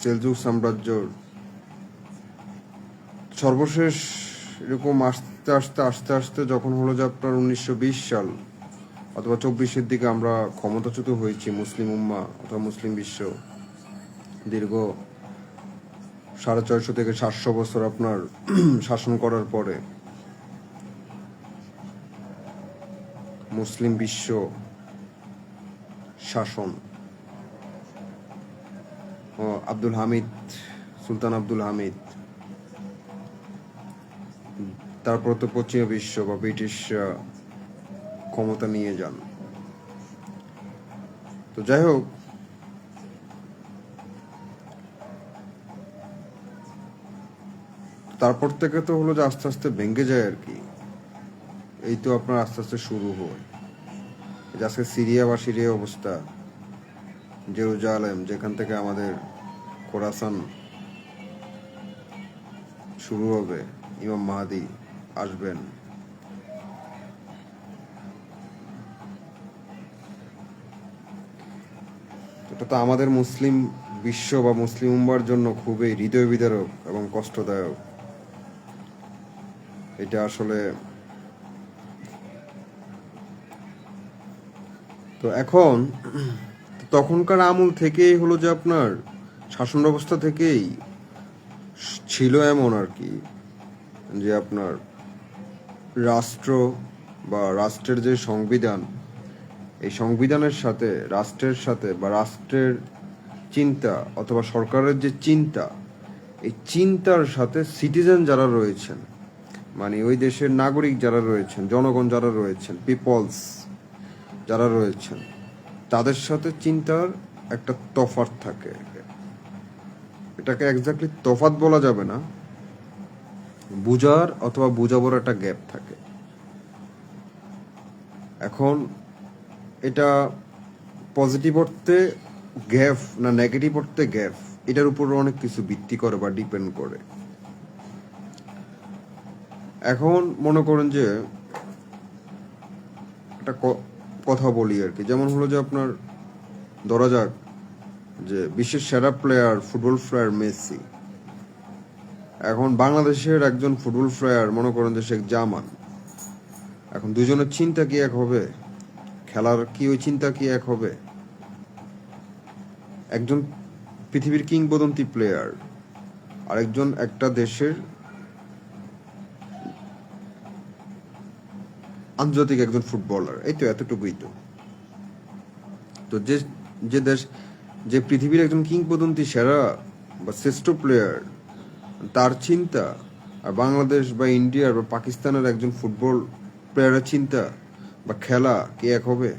A: সেলজুক সাম্রাজ্যর সর্বশেষ এরকম আস্তে আস্তে আস্তে আস্তে যখন হলো যে আপনার 1920 সাল অথবা 24-এর দিকে আমরা ক্ষমতাচ্যুত হয়েছি, মুসলিম উম্মা অথবা মুসলিম বিশ্ব দীর্ঘ 450 থেকে 700 বছর আপনার শাসন করার পরে মুসলিম বিশ্ব শাসন আব্দুল হামিদ, সুলতান আব্দুল হামিদ, তারপর তো পশ্চিমা বিশ্ব বা ব্রিটিশ ক্ষমতা নিয়ে যান। তো যাই হোক, তারপর থেকে তো হলো যে আস্তে আস্তে ভেঙে যায় আর কি। এই তো আপনার আস্তে আস্তে শুরু হয় এই যে আজকে সিরিয়া অবস্থা, জেরুজালেম যেখান থেকে আমাদের খোরাসান শুরু হবে, ইমাম মাহদি আসবেন। এটা তো আমাদের মুসলিম বিশ্ব বা মুসলিম উম্মার জন্য খুবই হৃদয় বিদারক এবং কষ্টদায়ক। এটা আসলে তো এখন তখনকার আমল থেকেই হলো যে আপনার শাসন ব্যবস্থা থেকেই ছিল এমন আর কি, যে আপনার রাষ্ট্র বা রাষ্ট্রের যে সংবিধান, এই সংবিধানের সাথে রাষ্ট্রের সাথে বা রাষ্ট্রের চিন্তা অথবা সরকারের যে চিন্তা, এই চিন্তার সাথে সিটিজেন যারা রয়েছেন, মানে ওই দেশের নাগরিক যারা রয়েছেন, জনগণ যারা রয়েছেন, পিপলস যারা রয়েছেন, তাদের সাথে চিন্তার একটা তফাৎ থাকে। এটাকে এক্স্যাক্টলি তফাৎ বলা যাবে না, বুঝার অথবা বুঝাবার একটা গ্যাপ থাকে। এখন এটা পজিটিভ অর্থে গ্যাপ না নেগেটিভ অর্থে গ্যাপ, এটার উপর অনেক কিছু ভিত্তি করে বা ডিপেন্ড করে। এখন মনে করেন যে একটা কথা বলি আর কি, যেমন হলো যে আপনার ধরা যাক যে বিশ্বের সেরা প্লেয়ার, ফুটবল প্লেয়ার মেসি। এখন বাংলাদেশের একজন ফুটবল প্লেয়ার মনে করেন যে শেখ জামান। এখন দুজনের চিন্তা কি এক হবে? খেলার কি ওই চিন্তা কি এক হবে? একজন পৃথিবীর কিংবদন্তি প্লেয়ার, আরেকজন একটা দেশের আন্তর্জাতিক একজন ফুটবলার, এই তো এতটুকুই। তো তো যে যে দেশ, যে পৃথিবীর একজন কিংবদন্তি সেরা বা শ্রেষ্ঠ প্লেয়ার, তার চিন্তা আর বাংলাদেশ বা ইন্ডিয়ার বা পাকিস্তানের একজন ফুটবল প্লেয়ারের চিন্তা বা খেলা কি এক হবে?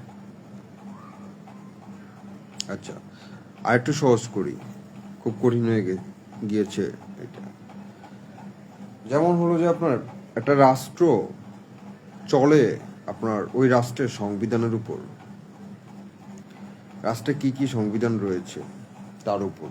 A: আচ্ছা, আর একটু সহজ করি, খুব কঠিন হয়ে গিয়েছে এটা। যেমন হলো যে আপনার একটা রাষ্ট্র চলে আপনার ওই রাষ্ট্রের সংবিধানের উপর, রাষ্ট্রে কি কি সংবিধান রয়েছে তার উপর।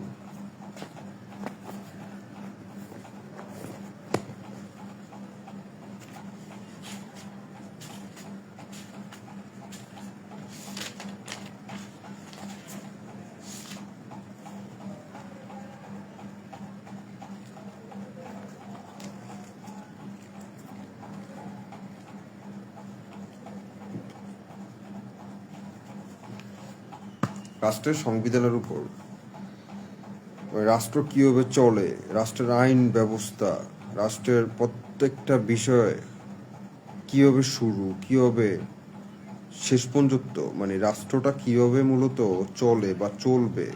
A: রাষ্ট্রের সংবিধানের উপর রাষ্ট্র কিভাবে চলে, রাষ্ট্রের আইন ব্যবস্থা, রাষ্ট্রের প্রত্যেকটা বিষয় কিভাবে শুরু, কিভাবে শেষ পর্যন্ত, মানে রাষ্ট্রটা কিভাবে মূলত চলে বা চলবে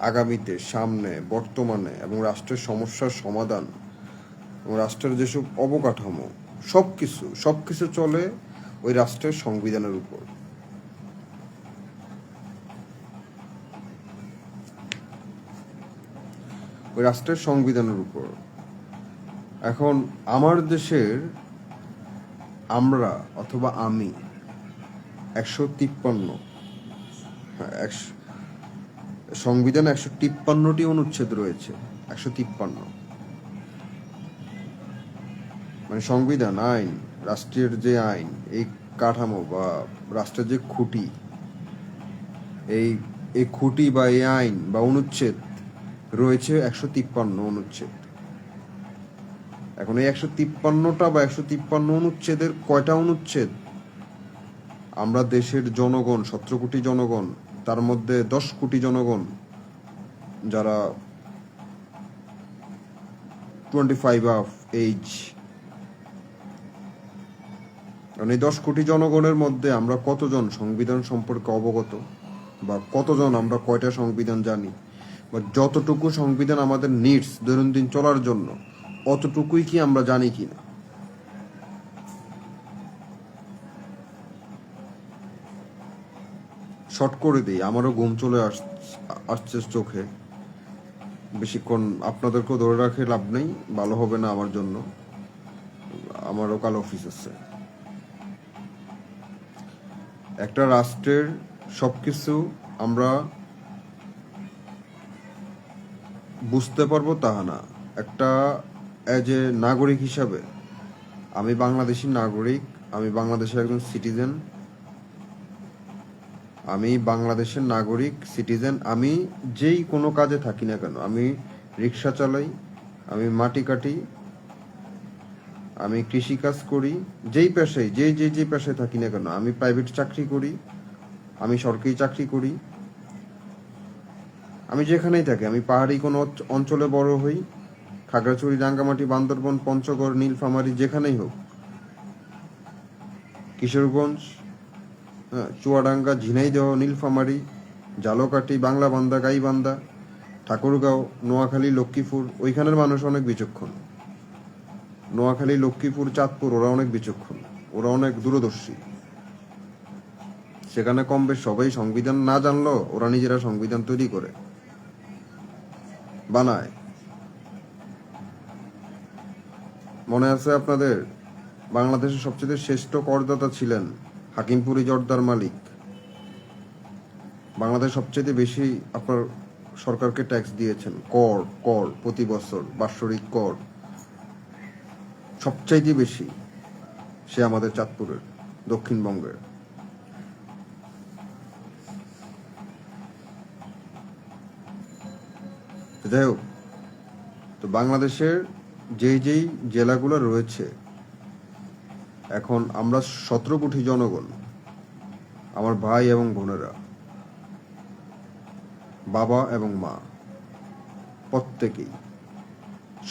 A: আগামীতে, সামনে, বর্তমানে, এবং রাষ্ট্রের সমস্যার সমাধান এবং রাষ্ট্রের যেসব অবকাঠামো, সবকিছু চলে ওই রাষ্ট্রের সংবিধানের উপর। ওই রাষ্ট্রের সংবিধানের উপর। এখন আমার দেশের আমরা অথবা আমি 153, সংবিধানে 153টি অনুচ্ছেদ রয়েছে। 153, মানে সংবিধান, আইন, রাষ্ট্রের যে আইন, এই কাঠামো বা রাষ্ট্রের যে খুঁটি, এই এই খুঁটি বা এই আইন বা অনুচ্ছেদ রয়েছে 153 অনুচ্ছেদ। এখন এই 153টা বা 153 অনুচ্ছেদের কয়টা অনুচ্ছেদ আমরা দেশের জনগণ, 17 কোটি জনগণ, তার মধ্যে 10 কোটি জনগণ যারা 25 অফ এইজ, কারণ এই 10 কোটি জনগণের মধ্যে আমরা কতজন সংবিধান সম্পর্কে অবগত, বা কতজন আমরা কয়টা সংবিধান জানি, বা যতটুকু সংবিধান আমাদের নিডস দৈনন্দিন চলার জন্য অতটুকুই কি আমরা জানি কিনা। শর্ট করে দিই, আমারও ঘুম চলে আসছে চোখে, বেশিক্ষণ আপনাদেরকেও ধরে রাখে লাভ নেই, ভালো হবে না আমার জন্য, আমারও কাল অফিস আছে। একটা রাষ্ট্রের সবকিছু আমরা বুঝতে পারবো তাহা না। একটা অ্যাজ এ নাগরিক হিসাবে, আমি বাংলাদেশি নাগরিক, আমি বাংলাদেশের একজন সিটিজেন, আমি বাংলাদেশের নাগরিক সিটিজেন, আমি যেই কোনো কাজে থাকি না কেন, আমি রিক্সা চালাই, আমি মাটি কাটি, আমি কৃষিকাজ করি, যেই পেশায় যে পেশায় থাকি না কেন, আমি প্রাইভেট চাকরি করি, আমি সরকারি চাকরি করি, আমি যেখানেই থাকি, আমি পাহাড়ি কোনো অঞ্চলে বড় হই, খাগড়াছড়ি, রাঙ্গামাটি, বান্দরবন, পঞ্চগড়, নীলফামারী, যেখানেই হোক, কিশোরগঞ্জ, চুয়াডাঙ্গা, ঝিনাইদহ, নীলফামারী, ঝালকাঠি, বাংলাবান্ধা, গাইবান্ধা, ঠাকুরগাঁও, নোয়াখালী, লক্ষ্মীপুর, ওইখানের মানুষ অনেক বিচক্ষণ। নোয়াখালী, লক্ষ্মীপুর, চাঁদপুর, ওরা অনেক বিচক্ষণ, ওরা অনেক দূরদর্শী। সেখানে কম বেশ সবাই সংবিধান না জানলেও ওরা নিজেরা সংবিধান তৈরি করে, বানায়। মনে আছে আপনাদের, বাংলাদেশের সবচেয়ে শ্রেষ্ঠ করদাতা ছিলেন হাকিমপুরি জর্দার মালিক। বাংলাদেশ সবচেয়ে বেশি আপনার সরকারকে ট্যাক্স দিয়েছেন, কর কর প্রতি বছর বাৎসরিক কর সবচাইতে বেশি সে আমাদের চাঁদপুরের, দক্ষিণবঙ্গের। যাই হোক, তো বাংলাদেশের যেই জেলাগুলো রয়েছে, এখন আমরা 17 কোটি জনগণ, আমার ভাই এবং বোনেরা, বাবা এবং মা, প্রত্যেকেই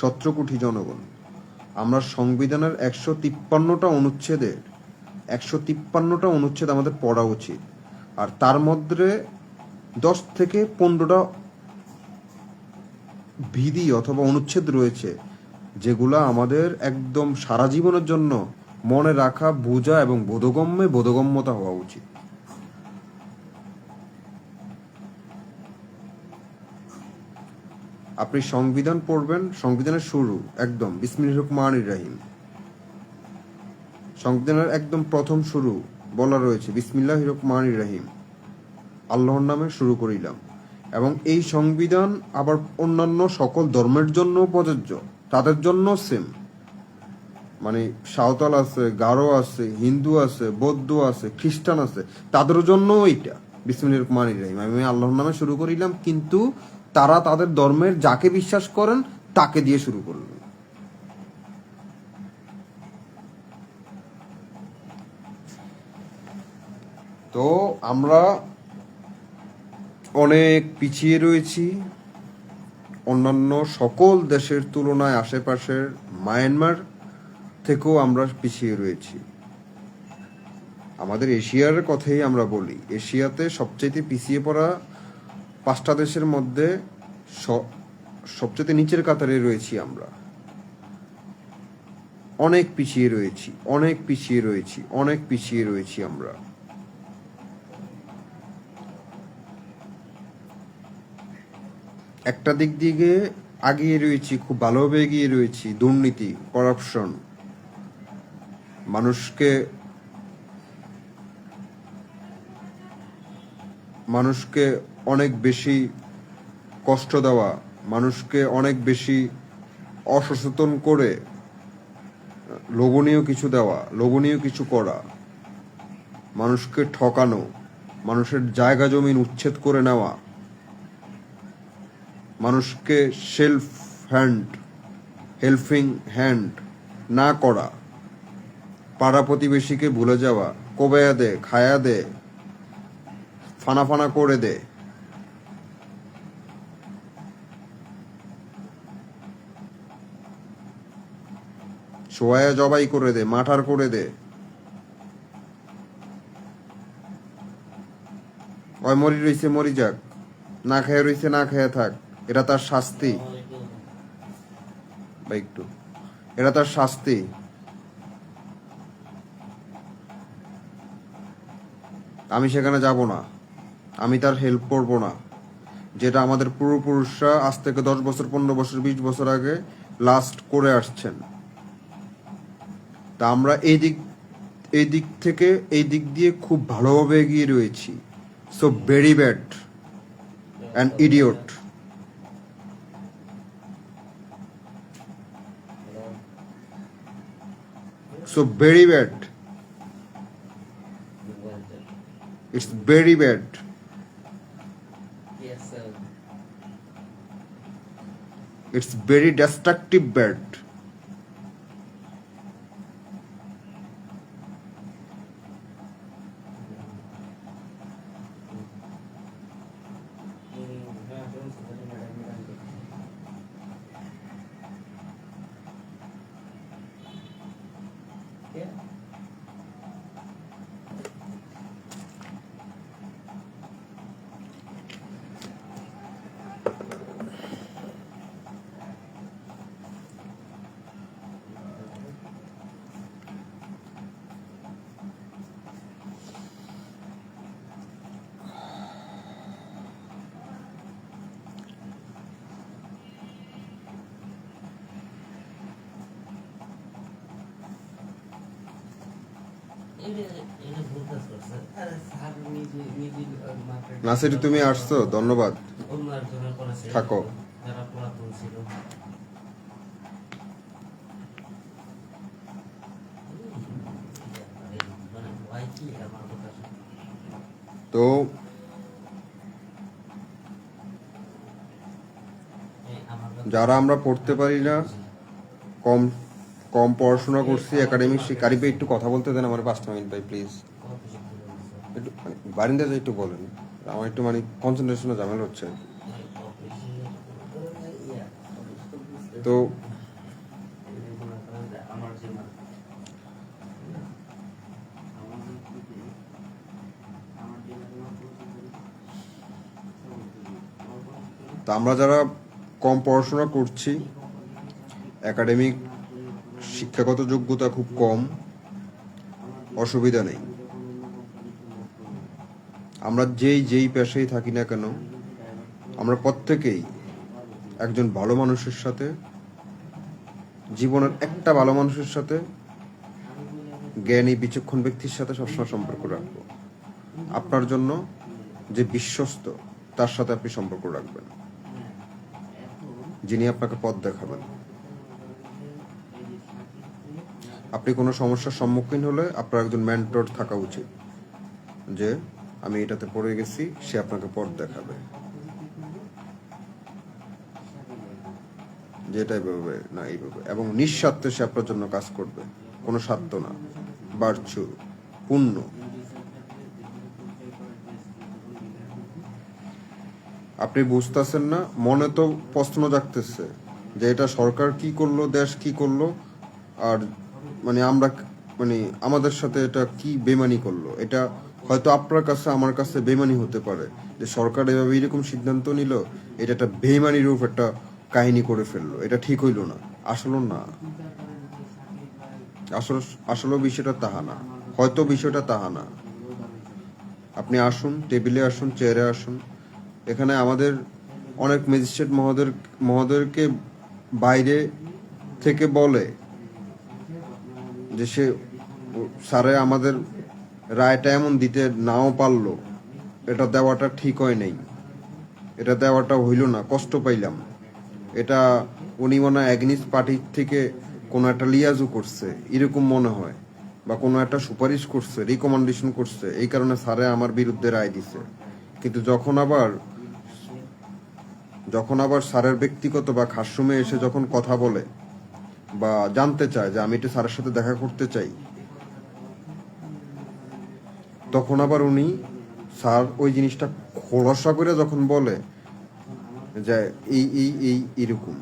A: 17 কোটি জনগণ, আমরা সংবিধানের 153টা অনুচ্ছেদ আমাদের পড়া উচিত। আর তার মধ্যে 10 থেকে 15টা বিধি অথবা অনুচ্ছেদ রয়েছে যেগুলা আমাদের একদম সারা জীবনের জন্য মনে রাখা, বোঝা এবং বোধগম্যতা হওয়া উচিত। আপনি সংবিধান পড়বেন, সংবিধানের শুরু একদম বিসমিল্লাহির রহমানির রহিম, সংবিধানের একদম প্রথম শুরু বলা রয়েছে বিসমিল্লাহির রহমানির রহিম, আল্লাহর নামে শুরু করিলাম। এবং এই সংবিধান আবার অন্যান্য সকল ধর্মের জন্য প্রযোজ্য, তাদের জন্য সেম, মানে সাঁওতাল আছে, গারো আছে, হিন্দু আছে, বৌদ্ধ আছে, খ্রিস্টান আছে, তাদের জন্য এইটা বিসমিল্লাহির রহমানির রহিম, আমি আল্লাহর নামে শুরু করিলাম। কিন্তু তারা তাদের ধর্মের যাকে বিশ্বাস করেন তাকে দিয়ে শুরু করলেন। তো আমরা অনেক পিছিয়ে রয়েছি অন্যান্য সকল দেশের তুলনায়। আশেপাশের মায়ানমার থেকেও আমরা পিছিয়ে রয়েছি। আমাদের এশিয়ার কথাই আমরা বলি, এশিয়াতে সবচেয়ে পিছিয়ে পড়া 5টা দেশের মধ্যে সবচেয়ে নিচের কাতারে রয়েছি আমরা। অনেক পিছিয়ে রয়েছি আমরা। একটা দিক দিয়ে আগিয়ে রয়েছি, খুব ভালোভাবে এগিয়ে রয়েছি। দুর্নীতি, করাপশন, মানুষকে মানুষকে অনেক বেশি কষ্ট দেওয়া, মানুষকে অনেক বেশি অসচেতন করে লোভনীয় কিছু দেওয়া, লোভনীয় কিছু করা, মানুষকে ঠকানো, মানুষের জায়গা জমিন উচ্ছেদ করে নেওয়া, মানুষকে হেল্পিং হ্যান্ড না করা, পাড়া প্রতিবেশীকে ভুলে যাওয়া, কোবায়া দে, খায়া দে, ফানা ফানা করে দে, শোয়া জবাই করে দে, মাঠার করে দে, ওই মরি রইছে মরি যাক, না খেয়ে রইছে না খেয়ে থাক, এটা তার শাস্তি। বা একটু এটা তার শাস্তি। আমি সেখানে যাব না, আমি তার হেল্প করব না, যেটা আমাদের পূর্বপুরুষরা আজ থেকে 10 বছর 15 বছর 20 বছর আগে লাস্ট করে আসছেন। তা আমরা এই দিক দিয়ে খুব ভালোভাবে এগিয়ে রয়েছি। So very bad and idiot. So very bad. It's very bad.
B: Yes, sir.
A: It's very destructive bad.
B: Yeah.
A: Nasir তুমি আসছো, ধন্যবাদ। থাকো।
B: যারা পুরাতন ছিল
A: তো যারা আমরা পড়তে পারি না, কম কম পড়াশোনা করছি, একাডেমিক কারিবে একটু কথা বলতে দেন আমার 5 মিনিট ভাই প্লিজ। একটু বারিন্দা যাই একটু বলেন, আমার একটু কনসেন্ট্রেশনে ঝামেলা হচ্ছে। তো আমরা যারা কম পড়াশোনা করছি, একাডেমিক শিক্ষাগত যোগ্যতা খুব কম, অসুবিধা নেই। আমরা যেই পেশায় থাকি না কেন, আমরা প্রত্যেকেই একজন ভালো মানুষের সাথে, জীবনের একটা ভালো মানুষের সাথে, জ্ঞানী বিচক্ষণ ব্যক্তির সাথে সবসময় সম্পর্ক রাখবো। আপনার জন্য যে বিশ্বস্ত, তার সাথে আপনি সম্পর্ক রাখবেন, যিনি আপনাকে পথ দেখাবেন। আপনি কোনো সমস্যার সম্মুখীন হলে আপনার একজন মেন্টর থাকা উচিত, যে আমি এটাতে পড়ে গেছি, সে আপনাকে পথ দেখাবে। যেটা এইভাবে না এইভাবে, এবং নিঃস্বার্থে সে আপনার জন্য কাজ করবে, কোনো স্বার্থ না, বার্চু পুণ্য। আপনি বুঝতেছেন না, মনে তো প্রশ্ন জাগতেছে যে এটা সরকার কি করলো, দেশ কি করলো, আর আমরা আমাদের সাথে এটা কি বেমানি করলো। এটা হয়তো আপনার কাছে আমার কাছে বেমানি হতে পারে, যে সরকার এভাবে এরকম সিদ্ধান্ত নিল, এটা একটা বেমানি রূপ একটা কাহিনী করে ফেললো, এটা ঠিক হইল না। আসলে না, আসলে বিষয়টা তাহা না, হয়তো বিষয়টা তাহা না। আপনি আসুন, টেবিলে আসুন, চেয়ারে আসুন, এখানে আমাদের অনেক ম্যাজিস্ট্রেট মহোদয়কে বাইরে থেকে বলে যে স্যারে আমাদের রায়টা এমন দিতে নাও পারলো, এটা দেওয়াটা ঠিক হয় নাই, এটা দেওয়াটা হইল না, কষ্ট পাইলাম, এটা উনি মনে হয় অ্যাগনিস্ট পার্টির থেকে কোনো একটা লিয়াজও করছে এরকম মনে হয়, বা কোনো একটা সুপারিশ করছে, রিকমেন্ডেশন করছে, এই কারণে স্যারে আমার বিরুদ্ধে রায় দিছে। কিন্তু যখন আবার স্যারের ব্যক্তিগত বা খাসরুমে এসে যখন কথা বলে বা জানতে চায় যে আমি একটু স্যারের সাথে দেখা করতে চাই, তখন আবার উনি স্যার ওই জিনিসটা খোলসা করে যখন বলে যে এরকম,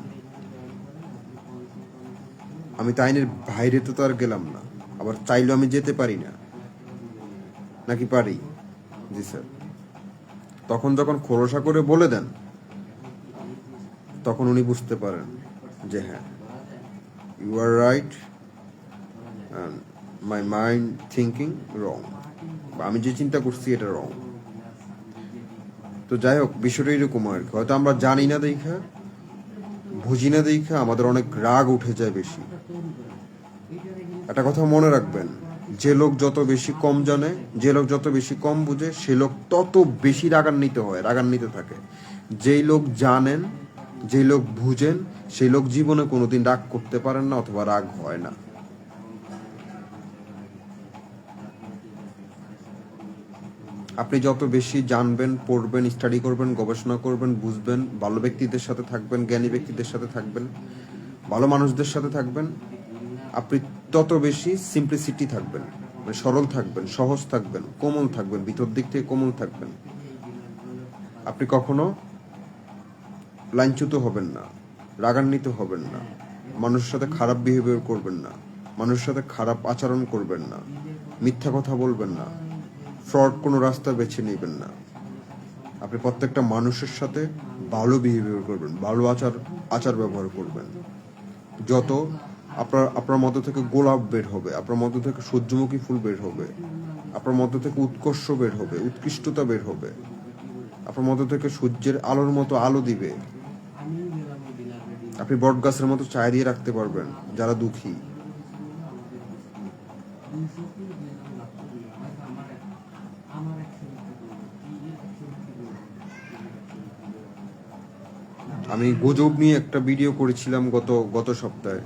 A: আমি তো আইনের বাইরে তো আর গেলাম না, আবার চাইলেও আমি যেতে পারি না, নাকি পারি? জি স্যার। তখন যখন খোলসা করে বলে দেন, তখন উনি বুঝতে পারেন যে হ্যাঁ, you are right and my mind thinking wrong, আমি যে চিন্তা করছি এটা রং। তো যাই হোক, বিষয়টা এরকম আর কি, হয়তো আমরা জানি না দেখা, বুঝি না দেখা আমাদের অনেক রাগ উঠে যায় বেশি। একটা কথা মনে রাখবেন, যে লোক যত বেশি কম জানে, যে লোক যত বেশি কম বুঝে, সে লোক তত বেশি রাগান্বিত থাকে। যেই লোক জানেন, যেই লোক বুঝেন, সেই লোক জীবনে কোনোদিন রাগ করতে পারেন না, অথবা রাগ হয় না। আপনি যত বেশি জানবেন, পড়বেন, স্টাডি করবেন, গবেষণা করবেন, বুঝবেন, ভালো ব্যক্তিদের সাথে থাকবেন, জ্ঞানী ব্যক্তিদের সাথে থাকবেন, ভালো মানুষদের সাথে থাকবেন, আপনি তত বেশি সিম্পলিসিটি থাকবেন, মানে সরল থাকবেন, সহজ থাকবেন, কোমল থাকবেন, ভিতর দিক থেকে কোমল থাকবেন। আপনি কখনো লাইনচ্যুত হবেন না, রাগান্বিত হবেন না, মানুষের সাথে খারাপ বিহেভিয়ার করবেন না, মানুষের সাথে খারাপ আচরণ করবেন না, মিথ্যা কথা বলবেন না, ফ্রড কোনো রাস্তা বেছে নেবেন না। আপনি প্রত্যেকটা মানুষের সাথে ভালো বিহেভিয়ার করবেন, ভালো আচার ব্যবহার করবেন। যত আপনার মধ্য থেকে গোলাপ বের হবে, আপনার মধ্য থেকে সূর্যমুখী ফুল বের হবে, আপনার মধ্য থেকে উৎকর্ষ বের হবে, উৎকৃষ্টতা বের হবে, আপনার মধ্য থেকে সূর্যের আলোর মতো আলো দিবে। আপনি বট গাছের মতো ছায়া দিয়ে রাখতে পারবেন যারা দুঃখী। আমি গুজব নিয়ে একটা ভিডিও করেছিলাম গত সপ্তাহে,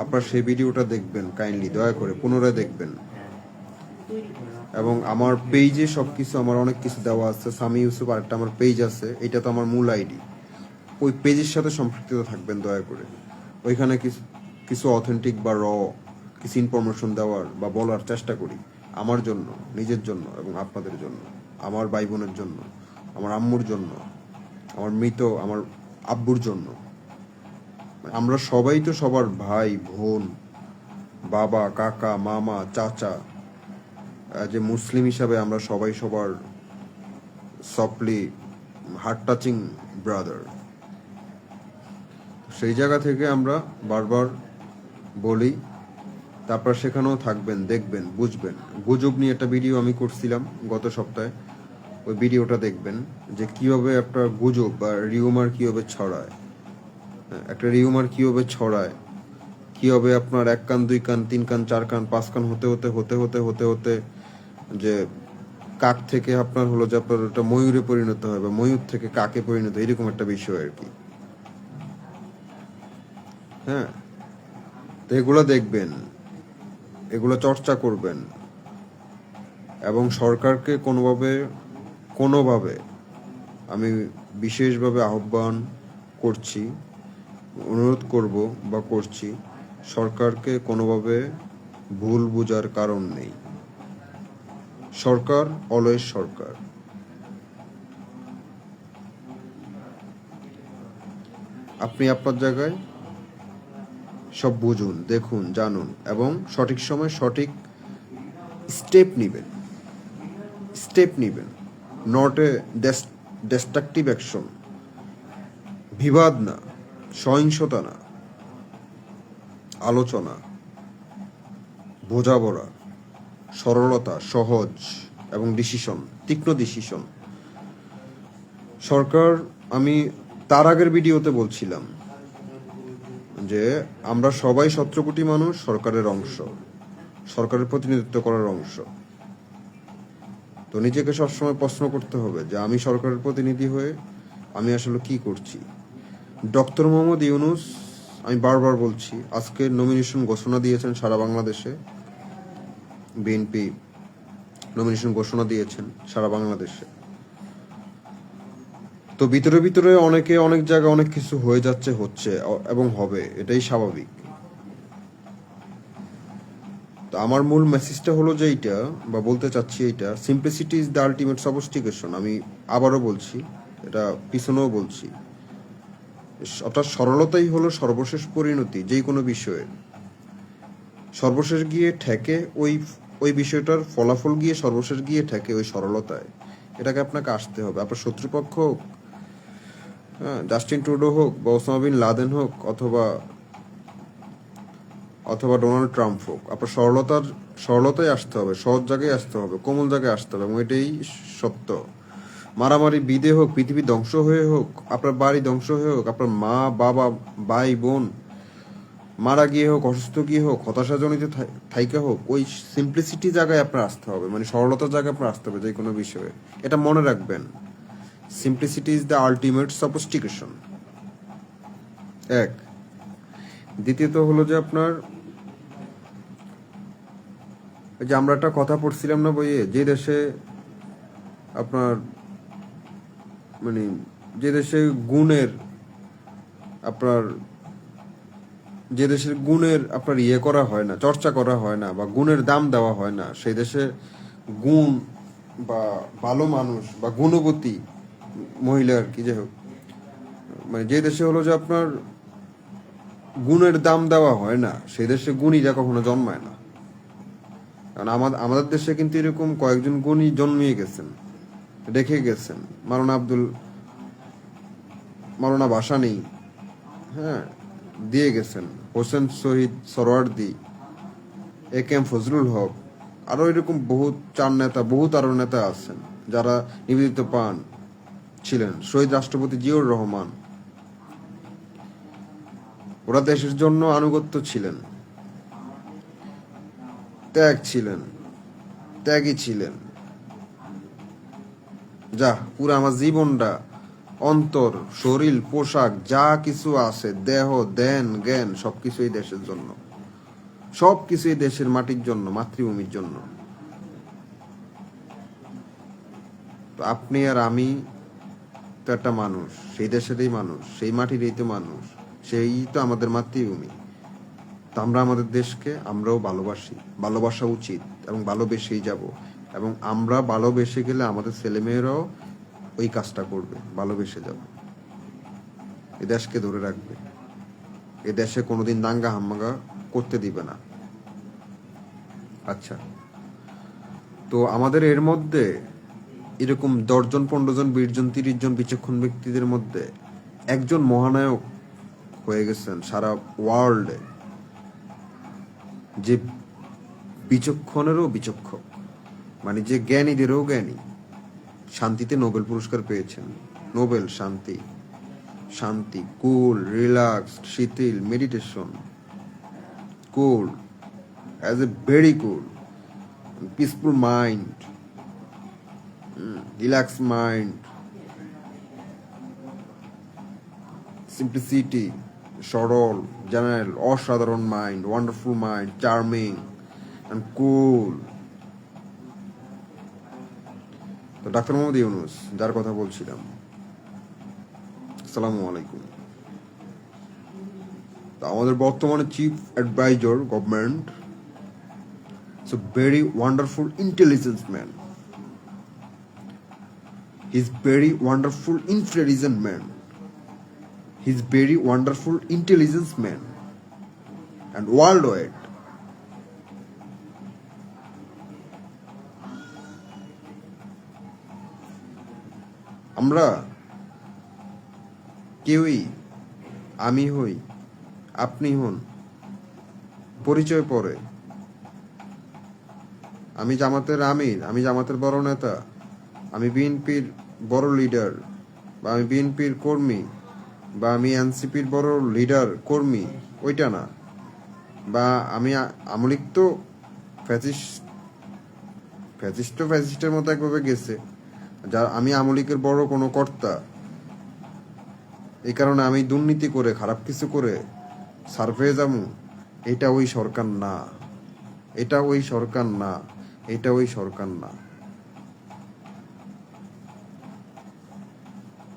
A: আপনারা সেই ভিডিওটা দেখবেন, কাইন্ডলি দয়া করে পুনরায় দেখবেন। এবং আমার পেজে সবকিছু, আমার অনেক কিছু দেওয়া আছে, সামি ইউসুফ আরেকটা আমার পেজ আছে, এটা তো আমার মূল আইডি, ওই পেজের সাথে সম্পৃক্ত থাকবেন দয়া করে। ওইখানে কিছু অথেন্টিক বা কিছু ইনফরমেশন দেওয়ার বা বলার চেষ্টা করি, আমার জন্য, নিজের জন্য এবং আপনাদের জন্য, আমার ভাই বোনের জন্য, আমার আম্মুর জন্য, আমার আব্বুর জন্য। আমরা সবাই তো সবার ভাই বোন, বাবা, কাকা, মামা, চাচা, যে মুসলিম হিসাবে আমরা সবাই সবার সফটলি হার্ট টাচিং ব্রাদার। সেই জায়গা থেকে আমরা বারবার বলি, তারপর সেখানেও থাকবেন, দেখবেন, বুঝবেন। গুজব নিয়ে একটা ভিডিও আমি করছিলাম গত সপ্তাহে, ওই ভিডিওটা দেখবেন যে কিভাবে একটা গুজব বা রিউমার কিভাবে ছড়ায়, একটা রিউমার কিভাবে ছড়ায়, কিভাবে আপনার 1 কান 2 কান 3 কান 4 কান 5 কান হতে হতে হতে হতে হতে হতে যে কাক থেকে আপনার হলো যে আপনার ওটা ময়ূরে পরিণত হয়, বা ময়ূর থেকে কাকে পরিণত, এরকম একটা বিষয় আর কি। হ্যাঁ, তো এগুলো দেখবেন, এগুলো চর্চা করবেন, এবং সরকারকে কোনোভাবে আমি বিশেষভাবে আহ্বান করছি, অনুরোধ করব বা করছি, সরকারকে কোনোভাবে ভুল বোঝার কারণ নেই। সরকার অলওয়েজ সরকার। আপনি আপনার জায়গায় সব বুঝুন, দেখুন, জানুন, এবং সঠিক সময় সঠিক স্টেপ নিবেন, নট এ ডিস্ট্রাকটিভ অ্যাকশন। বিবাদ না, সহিংসতা না, আলোচনা, বোঝাপড়া, সরলতা, সহজ এবং তীক্ষ্ণ ডিসিশন। সরকার, আমি তার আগের ভিডিওতে বলছিলাম যে আমরা সবাই 17 কোটি মানুষ সরকারের অংশ, সরকারের প্রতিনিধিত্ব করার অংশ। তো নিজেকে সবসময় প্রশ্ন করতে হবে যে আমি সরকারের প্রতিনিধি হয়ে আমি আসলে কি করছি। ডক্টর মোহাম্মদ ইউনূস, আমি বারবার বলছি, আজকে নমিনেশন ঘোষণা দিয়েছেন সারা বাংলাদেশে। বিএনপি নমিনেশন ঘোষণা দিয়েছেন সারা বাংলাদেশে। তো ভিতরে ভিতরে অনেকে অনেক জায়গায় অনেক কিছু হয়ে যাচ্ছে, হচ্ছে এবং হবে, এটাই স্বাভাবিক। তো আমার মূল মেসেজটা হলো যে এইটা, বা বলতে চাচ্ছি এইটা, simplicity is the ultimate sophistication. আমি আবারও বলছি, এটা পিছনেও বলছি, অর্থাৎ সরলতাই হলো সর্বশেষ পরিণতি যে কোনো বিষয়ে। সর্বশেষ গিয়ে ঠেকে ওই ওই বিষয়টার ফলাফল গিয়ে সর্বশেষ গিয়ে ঠেকে ওই সরলতায়। এটাকে আপনাকে আসতে হবে। আপনার শত্রুপক্ষ হোক, হ্যাঁ, জাস্টিন ট্রুডো হোক, বা ওসামা বিন লাদেন হোক, অথবা অথবা ডোনাল্ড ট্রাম্প হোক, আপনার সরলতায় আসতে হবে, সহজ জায়গায় আসতে হবে, কোমল জায়গায় আসতে হবে, এবং এটাই সত্য। মারামারি বিদে হোক, পৃথিবী ধ্বংস হয়ে হোক, আপনার বাড়ি ধ্বংস হয়ে হোক, আপনার মা বাবা ভাই বোন মারা গিয়ে হোক, অসুস্থ গিয়ে হোক, হতাশাজনিত থাইকা হোক, ওই সিম্পলিসিটি জায়গায় আপনার আসতে হবে, মানে সরলতার জায়গায় আপনার আসতে হবে যে কোনো বিষয়ে। এটা মনে রাখবেন, simplicity is the ultimate sophistication. এক। দ্বিতীয়ত হলো যে আপনার, যে আমরা একটা কথা পড়ছিলাম না বইয়ে, যে দেশে আপনার মানে যে দেশে গুণের আপনার যে দেশের গুণের আপনার ইয়ে করা হয় না, চর্চা করা হয় না, বা গুণের দাম দেওয়া হয় না, সেই দেশে গুণ বা ভালো মানুষ বা গুণবতী মহিলা আর কি, যাই হোক, মানে যে দেশে হলো যে আপনার গুণের দাম দেওয়া হয় না, সেই দেশে গুণীরা কখনো জন্মায় না। কারণ আমাদের দেশে কিন্তু এরকম কয়েকজন গুণী জন্মিয়ে গেছেন, রেখে গেছেন। মাওলানা ভাসানী, হ্যাঁ, দিয়ে গেছেন। হোসেন শহীদ সরওয়ার্দী, এ কে এম ফজলুল হক, আরো এরকম বহুত বহুত আরো নেতা আছেন যারা নিবেদিত পান ছিলেন। শহীদ রাষ্ট্রপতি জিয়াউর রহমান, ওরা দেশের জন্য আনুগত্য ছিলেন, ত্যাগী ছিলেন। যা পুরো আমার জীবনটা, অন্তর, শরীর, পোশাক, যা কিছু আছে, দেহ, দেন, জ্ঞান, সবকিছুই দেশের জন্য, সবকিছুই দেশের মাটির জন্য, মাতৃভূমির জন্য। তো আপনি আর আমি তো একটা মানুষ, সেই দেশেরই মানুষ, সেই মাটিরই তো মানুষ, সেই তো আমাদের মাতৃভূমি। তো আমরা আমাদের দেশকে আমরাও ভালোবাসা উচিত, এবং ভালোবেসেই যাব। এবং আমরা ভালোবেসে গেলে আমাদের ছেলেমেয়েরাও ওই কাজটা করবে, ভালোবেসে যাবে, এ দেশকে ধরে রাখবে, এ দেশে কোনোদিন দাঙ্গা হাম্মাগা করতে দিবে না। আচ্ছা, তো আমাদের এর মধ্যে এরকম 10 জন, 15 জন, 20 জন, 30 জন বিচক্ষণ ব্যক্তিদের মধ্যে একজন মহানায়ক হয়ে গেছেন সারা ওয়ার্ল্ডে, যে বিচক্ষণেরও বিচক্ষণ, মানে যে জ্ঞানীদেরও জ্ঞানী, শান্তিতে নোবেল পুরস্কার পেয়েছেন। নোবেল শান্তি, কুল, রিল্যাক্স, শিথিল, meditation, cool, as a very cool, peaceful mind, relax mind, simplicity, সরল, জেনারেল, অসাধারণ mind, wonderful mind, charming and কুল। তো ডাক্তার মোহাম্মদ ইউনূস, যার কথা বলছিলাম, আসসালামু আলাইকুম। তো আমাদের বর্তমানে chief adviser government, it's a very wonderful intelligence man. He's very wonderful intelligent man. He's very wonderful intelligence man and worldwide. আমরা কেউই, আমি হই, আপনি হন, পরিচয় পরে আমি জামাতের আমির, আমি জামাতের বড় নেতা, আমি বিএনপির বড় লিডার, বা আমি বিএনপির কর্মী বা আমি এনসিপির বড় লিডার কর্মী, ওইটা না। বা আমি আমলিক তো ফ্যাসিস্টের মতো একভাবে গেছে, যা আমি আমলিকের বড় কোনো কর্তা, এই কারণে আমি দুর্নীতি করে খারাপ কিছু করে সার্ভে যাবো, এটা ওই সরকার না, এটা ওই সরকার না, এটা ওই সরকার না।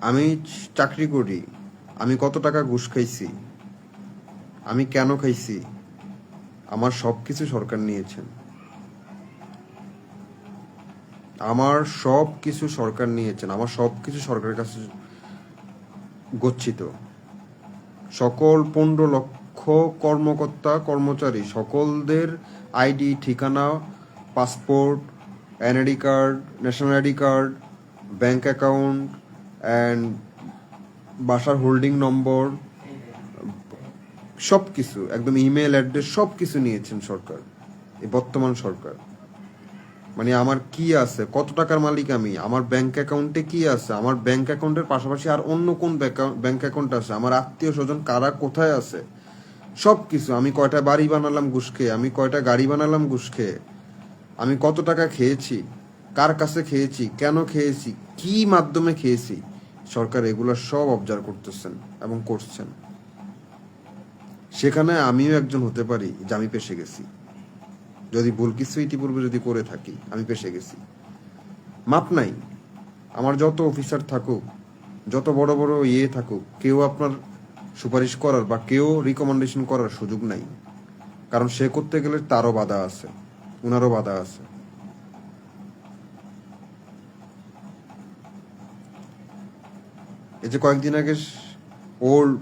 A: আমি চাকরি করি, আমি কত টাকা ঘুষ খাইছি, আমি কেন খাইছি, আমার সব কিছু সরকার নিয়েছেন, আমার সব কিছু সরকার নিয়েছেন, আমার সব কিছু সরকারের কাছে গচ্ছিত। সকল 15 লক্ষ কর্মকর্তা কর্মচারী সকলদের আইডি, ঠিকানা, passport, NID card, national ID card, bank account and বাসার হোল্ডিং নম্বর, সব কিছু একদম ইমেল অ্যাড্রেস সব কিছু নিয়েছেন সরকার, এই বর্তমান সরকার। মানে আমার কি আছে, কত টাকার মালিক আমি, আমার ব্যাংক অ্যাকাউন্টে কি আছে, আমার ব্যাংক অ্যাকাউন্টের পাশাপাশি আর অন্য কোন ব্যাংক অ্যাকাউন্ট আছে, আমার আত্মীয় স্বজন কারা কোথায় আছে, সব কিছু। আমি কয়টা বাড়ি বানালাম ঘুষ খেয়ে, আমি কয়টা গাড়ি বানালাম ঘুষ খেয়ে, আমি কত টাকা খেয়েছি, কার কাছে খেয়েছি, কেন খেয়েছি, কি মাধ্যমে খেয়েছি, সরকার এগুলো সব অবজার্ভ করতেছেন এবং করছেন। সেখানে আমিও একজন হতে পারি যে আমি পেশে গেছি, যদি ভুল কিছু ইতিপূর্বে যদি করে থাকি, আমি পেশে গেছি, মাপ নাই। আমার যত অফিসার থাকুক, যত বড় বড় থাকুক, কেউ আপনার সুপারিশ করার বা কেউ রিকমেন্ডেশন করার সুযোগ নাই, কারণ সে করতে গেলে তারও বাধা আছে, উনারও বাধা আছে। এই যে কয়েকদিন আগে ওল্ড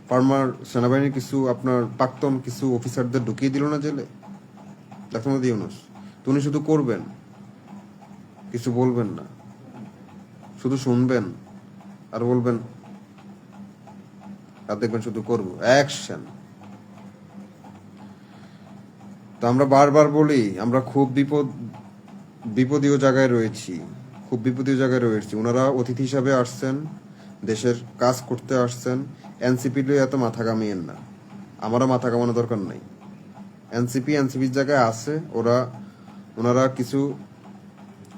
A: ফার্মার সেনাবাহিনীর কিছু আপনার প্রাক্তন কিছু অফিসারদের ঢুকিয়ে দিল না জেলে, ডাক্তার মোহাম্মদ ইউনূস। তো উনি শুধু করবেন, কিছু বলবেন না, শুধু শুনবেন আর বলবেন, আর দেখবেন শুধু করবো অ্যাকশন। তো আমরা বারবার বলি আমরা খুব বিপদীয় জায়গায় রয়েছি, খুব বিপদীয় জায়গায় রয়েছি। ওনারা অতিথি হিসাবে আসছেন, দেশের কাজ করতে আসছেন। এনসিপি লয়ে এত মাথা কামিয়েন না, আমারও মাথা কামানো দরকার নাই। এনসিপির জায়গায় আছে, ওনারা কিছু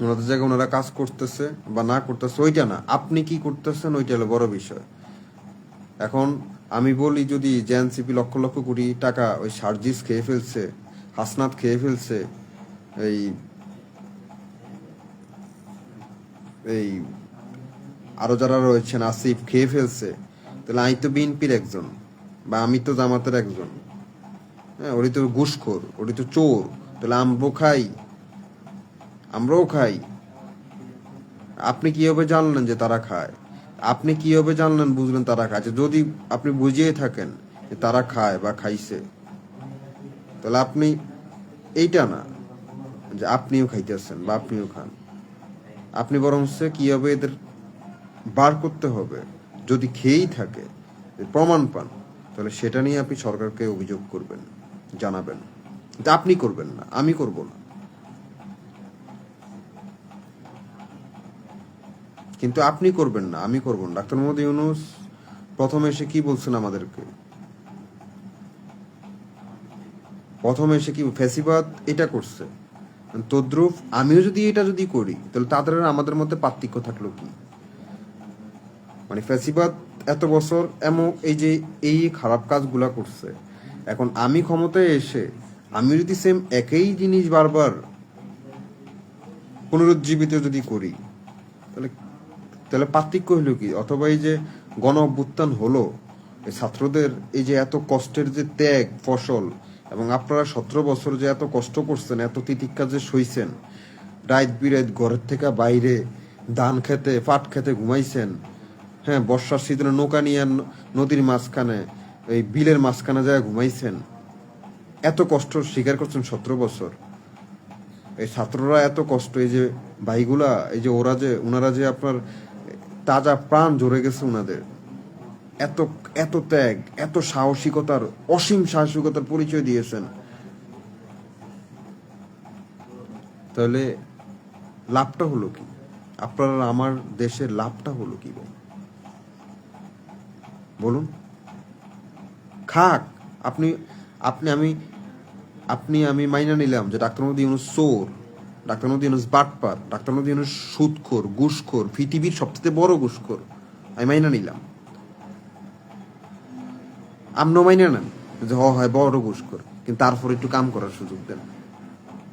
A: ওনাদের জায়গায় ওনারা কাজ করতেছে বা না করতেছে ওইটা না, আপনি কি করতেছেন ওইটা হলো বড় বিষয়। এখন আমি বলি যদি যে এনসিপি লক্ষ লক্ষ কোটি টাকা ওই সার্জিস খেয়ে ফেলছে, হাসনাত খেয়ে ফেলছে, এই এই আরো যারা রয়েছেন আসিফ খেয়ে ফেলছে, তাহলে আমি তো বিএনপির একজন বা আমি তো জামাতের একজন, হ্যাঁ, ওরি তো ঘুষখোর, ওরি তো চোর, তাহলে আমরাও খাই। আপনি কিভাবে জানলেন যে তারা খায়? আপনি কিভাবে জানলেন বুঝলেন তারা খাচ্ছে? যদি আপনি বুঝিয়ে থাকেন যে তারা খায় বা খাইছে, তাহলে আপনি এইটা না যে আপনিও খাইতেছেন বা আপনিও খান, আপনি বরং কিভাবে এদের বার করতে হবে, যদি খেয়েই থাকে প্রমাণ পান, তাহলে সেটা নিয়ে আপনি সরকারকে অভিযোগ করবেন, জানাবেন। কিন্তু আপনি করবেন না, আমি করব না। কিন্তু আপনি করবেন না, আমি করব না। ডাক্তার মোহাম্মদ ইউনূস প্রথমে এসে কি বলছেন আমাদেরকে? প্রথমে এসে কি ফ্যাসিবাদ এটা করছে, তদ্রুপ আমিও যদি এটা করি, তাহলে তাদের আর আমাদের মধ্যে পার্থক্য থাকলো কি? মানে ফ্যাসিবাদ এত বছর এমন এই খারাপ কাজগুলা করছে, এখন আমি ক্ষমতায় এসে আমি যদি সেম একই জিনিস বারবার পুনরুজ্জীবিত যদি করি, তাহলে তাহলে পার্থক্য হলো কি? অথবা এই যে গণ অভ্যুত্থান হলো, এই ছাত্রদের এই যে এত কষ্টের যে ত্যাগ ফসল, এবং আপনারা 17 বছর যে এত কষ্ট করছেন, এত তিতিক্ষা যে সইছেন, রাত বিরাত ঘরের থেকে বাইরে ধান খেতে পাট খেতে ঘুমাইছেন, হ্যাঁ, বর্ষার সিজনে নৌকা নিয়ে নদীর মাঝখানে এই বিলের মাঝখানে যায় ঘুমাইছেন, এত কষ্ট স্বীকার করছেন 17 বছর। এই ছাত্ররা এত কষ্ট, এই যে ভাইগুলা, এই যে ওনারা যে আপনার তাজা প্রাণ ঝরে গেছে ওনাদের, এত এত ত্যাগ, এত সাহসিকতার, অসীম সাহসিকতার পরিচয় দিয়েছেন, তাহলে লাভটা হলো কি? আপনার আর আমার দেশের লাভটা হলো কি ভাই? বলুন। খাক। আপনি আপনি আমি আপনি আমি মাইনা নিলাম যে ডাক্তার মোহাম্মদ ইউনূস চোর, ডাক্তার মোহাম্মদ ইউনূস বাটপার, ডাক্তার মোহাম্মদ ইউনূস সুদখোর, ঘুষখোর, পৃথিবীর সবচেয়ে বড় ঘুষখোর। আমি মাইনা নিলাম। আপনিও মাইনা নেন যে হয় বড় ঘুষখোর, কিন্তু তারপর একটু কাম করার সুযোগ দেন।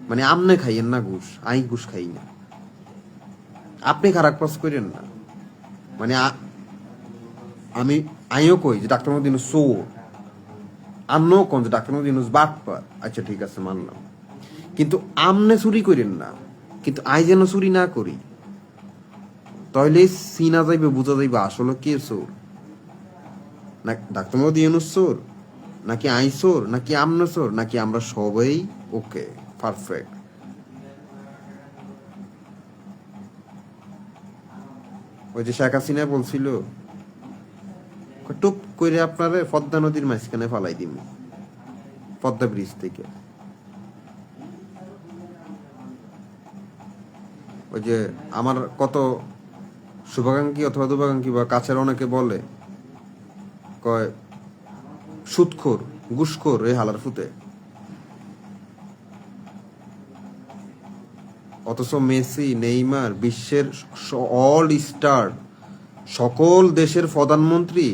A: মানে আমনে খাইয়েন না ঘুষ, আই ঘুষ খাই না। আপনি খারাপ কাজ করেন না। মানে আমি আইও কই যে ডাক্তার মোহাম্মদ ইউনূস চোর, আমনও কোন যে ডাক্তার মোহাম্মদ ইউনূস বাটপার। আচ্ছা ঠিক আছে, মানলাম। কিন্তু আমনে চুরি করেন না, কিন্তু আই যেন চুরি না করি। তাহলে চিনা যাইবে, বোঝা যাইবে আসলে কে চোর। না ডাক্তার মোহাম্মদ ইউনূস চোর, নাকি আই চোর, নাকি আমনে চোর, নাকি আমরা সবাই ওকে পারফেক্ট। ওই যে শেখ হাসিনা বলছিল টুপ করে আপনারে পদ্মা নদীর মাঝখানে ফালাই দিম, পদ্মা ব্রিজ থেকে। ওই যে আমার কত শুভাকাঙ্ক্ষী অথবা দুভাকাঙ্ক্ষী বা কাছের অনেকে বলে, কয় সুদখোর, ঘুষখোর এই হালার ফুতে। অথচ মেসি, নেইমার, বিশ্বের অল স্টার, সকল দেশের প্রধানমন্ত্রী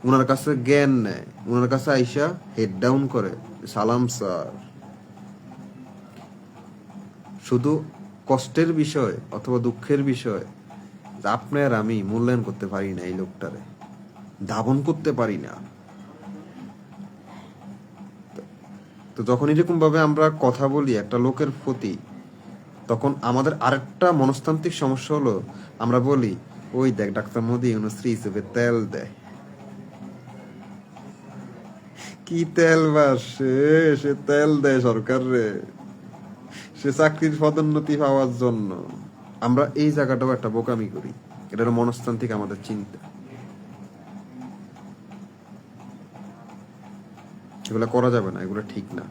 A: ওনার কাছে জ্ঞান নেয়, ওনার কাছে আইসা হেড ডাউন করে, সালাম স্যার। শুধু কষ্টের বিষয় অথবা দুঃখের বিষয় যে আপনি আর আমি মূল্যায়ন করতে পারি না এই লোকটারে, ধাবন করতে পারি না। তো যখন এরকম ভাবে আমরা কথা বলি একটা লোকের প্রতি, তখন আমাদের আরেকটা মনস্তান্ত্রিক সমস্যা হলো, আমরা বলি ওই দেখ ডাক্তার মোদি ইউনুসরি হিসেবে তেল দেয়। কি তেল বাসে, সে তেল দেয় সরকার রে, সে চাকরির পদোন্নতি পাওয়ার জন্য। আমরা এই জায়গাটাও একটা বোকামি করি। এটা হলো মনস্তান্ত্রিক আমাদের চিন্তা। এগুলো করা যাবে না, এগুলো ঠিক না।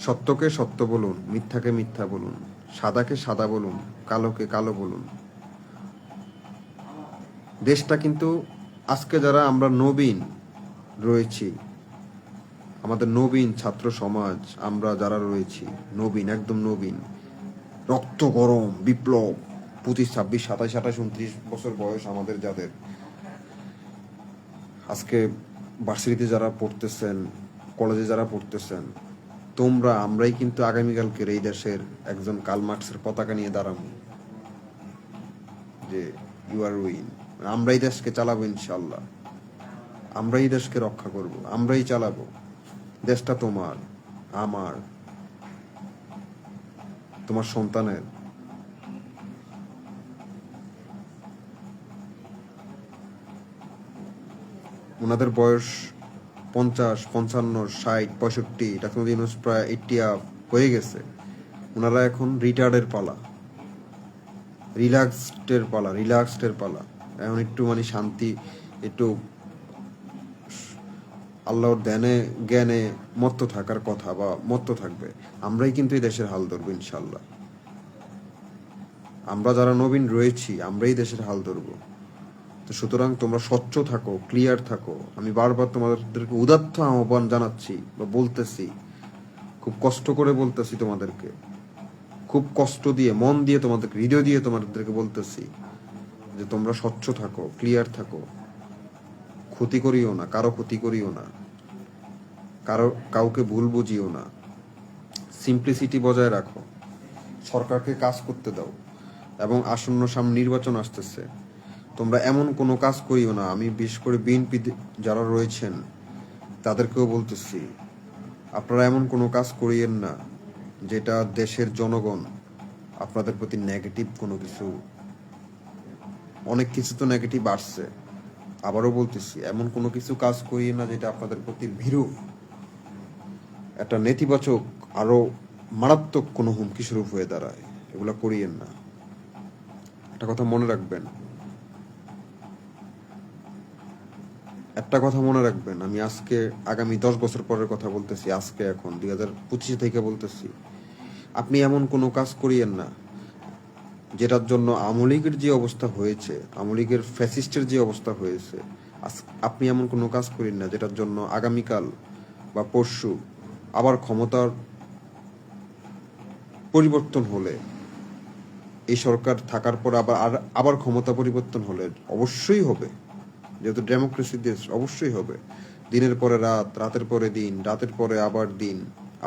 A: সত্যকে সত্য বলুন, মিথ্যাকে মিথ্যা বলুন, সাদাকে সাদা বলুন, কালোকে কালো বলুন। দেশটা কিন্তু আজকে যারা আমরা নবীন রয়েছি, আমাদের নবীন ছাত্র সমাজ, আমরা যারা রয়েছি নবীন, একদম নবীন, রক্ত গরম বিপ্লব, 25, 26, 27, 28, 29 বছর বয়স আমাদের, যাদের আজকে ভার্সিটিতে যারা পড়তেছেন, কলেজে যারা পড়তেছেন, তোমরা আমরাই কিন্তু আগামীকালকের এই দেশের একজন কার্ল মার্কসের পতাকা নিয়ে দাঁড়াবো যে ইউ আর উইন। আমরাই দেশকে চালাবো ইনশাল্লাহ, আমরাই দেশকে রক্ষা করব, আমরাই চালাবো। দেশটা তোমার, আমার, তোমার সন্তানের। ওনাদের বয়স 50, 55, 60, 65, ডাক্তার ইউনূস প্রায় 80 আপ হয়ে গেছে। ওনারা এখন রিটায়ার্ডের পালা, রিল্যাক্সডের পালা। এখন একটু মানে শান্তি, একটু আল্লাহর ধ্যানে জ্ঞানে মত্ত থাকার কথা বা মত্ত থাকবে। আমরাই কিন্তু এই দেশের হাল ধরবো ইনশাল্লাহ। আমরা যারা নবীন রয়েছি আমরাই দেশের হাল ধরবো। তো সুতরাং তোমরা স্বচ্ছ থাকো, ক্লিয়ার থাকো। আমি বারবার তোমাদেরকে উদাত্ত আহ্বান জানাচ্ছি বা বলতেছি, খুব কষ্ট করে বলতেছি তোমাদেরকে, খুব কষ্ট দিয়ে, মন দিয়ে, তোমাদেরকে হৃদয় দিয়ে তোমাদেরকে বলতেছি যে তোমরা স্বচ্ছ থাকো, ক্লিয়ার থাকো, ক্ষতি করিও না, কারো ক্ষতি করিও না, কাউকে ভুল বুঝিও না, সিম্পলিসিটি বজায় রাখো, সরকারকে কাজ করতে দাও। এবং আসন্ন সামনে নির্বাচন আসতেছে, তোমরা এমন কোনো কাজ করিও না। আমি বিশেষ করে বিএনপি যারা রয়েছেন তাদেরকেও বলতেছি, আপনারা এমন কোনো কাজ করিয়েন না যেটা দেশের জনগণ আপনাদের প্রতি নেগেটিভ কোনো কিছু, অনেক কিছু তো নেগেটিভ আসছে। আবারও বলতেছি, এমন কোনো কিছু কাজ করিয়েন না যেটা আপনাদের প্রতি ভীরু, একটা নেতিবাচক, আরো মারাত্মক কোনো হুমকি স্বরূপ হয়ে দাঁড়ায়। এগুলা করিয়েন না। একটা কথা মনে রাখবেন, আমি আজকে আগামী 10 বছর পরের কথা বলতেছি, আজকে এখন 2025 থেকে বলতেছি। আপনি এমন কোনো কাজ করিয়েন না যেটার জন্য আওয়ামী লীগের যে অবস্থা হয়েছে, আওয়ামী লীগের ফ্যাসিস্টের যে অবস্থা হয়েছে, আপনি এমন কোনো কাজ করেন না যেটার জন্য আগামীকাল বা পরশু আবার ক্ষমতার পরিবর্তন হলে, এই সরকার থাকার পর আবার ক্ষমতা পরিবর্তন হলে অবশ্যই হবে, যেহেতু ডেমোক্রেসি দেশ, অবশ্যই হবে। দিনের পরে রাত, রাতের পরে দিন, রাতের পরে আবার দিন,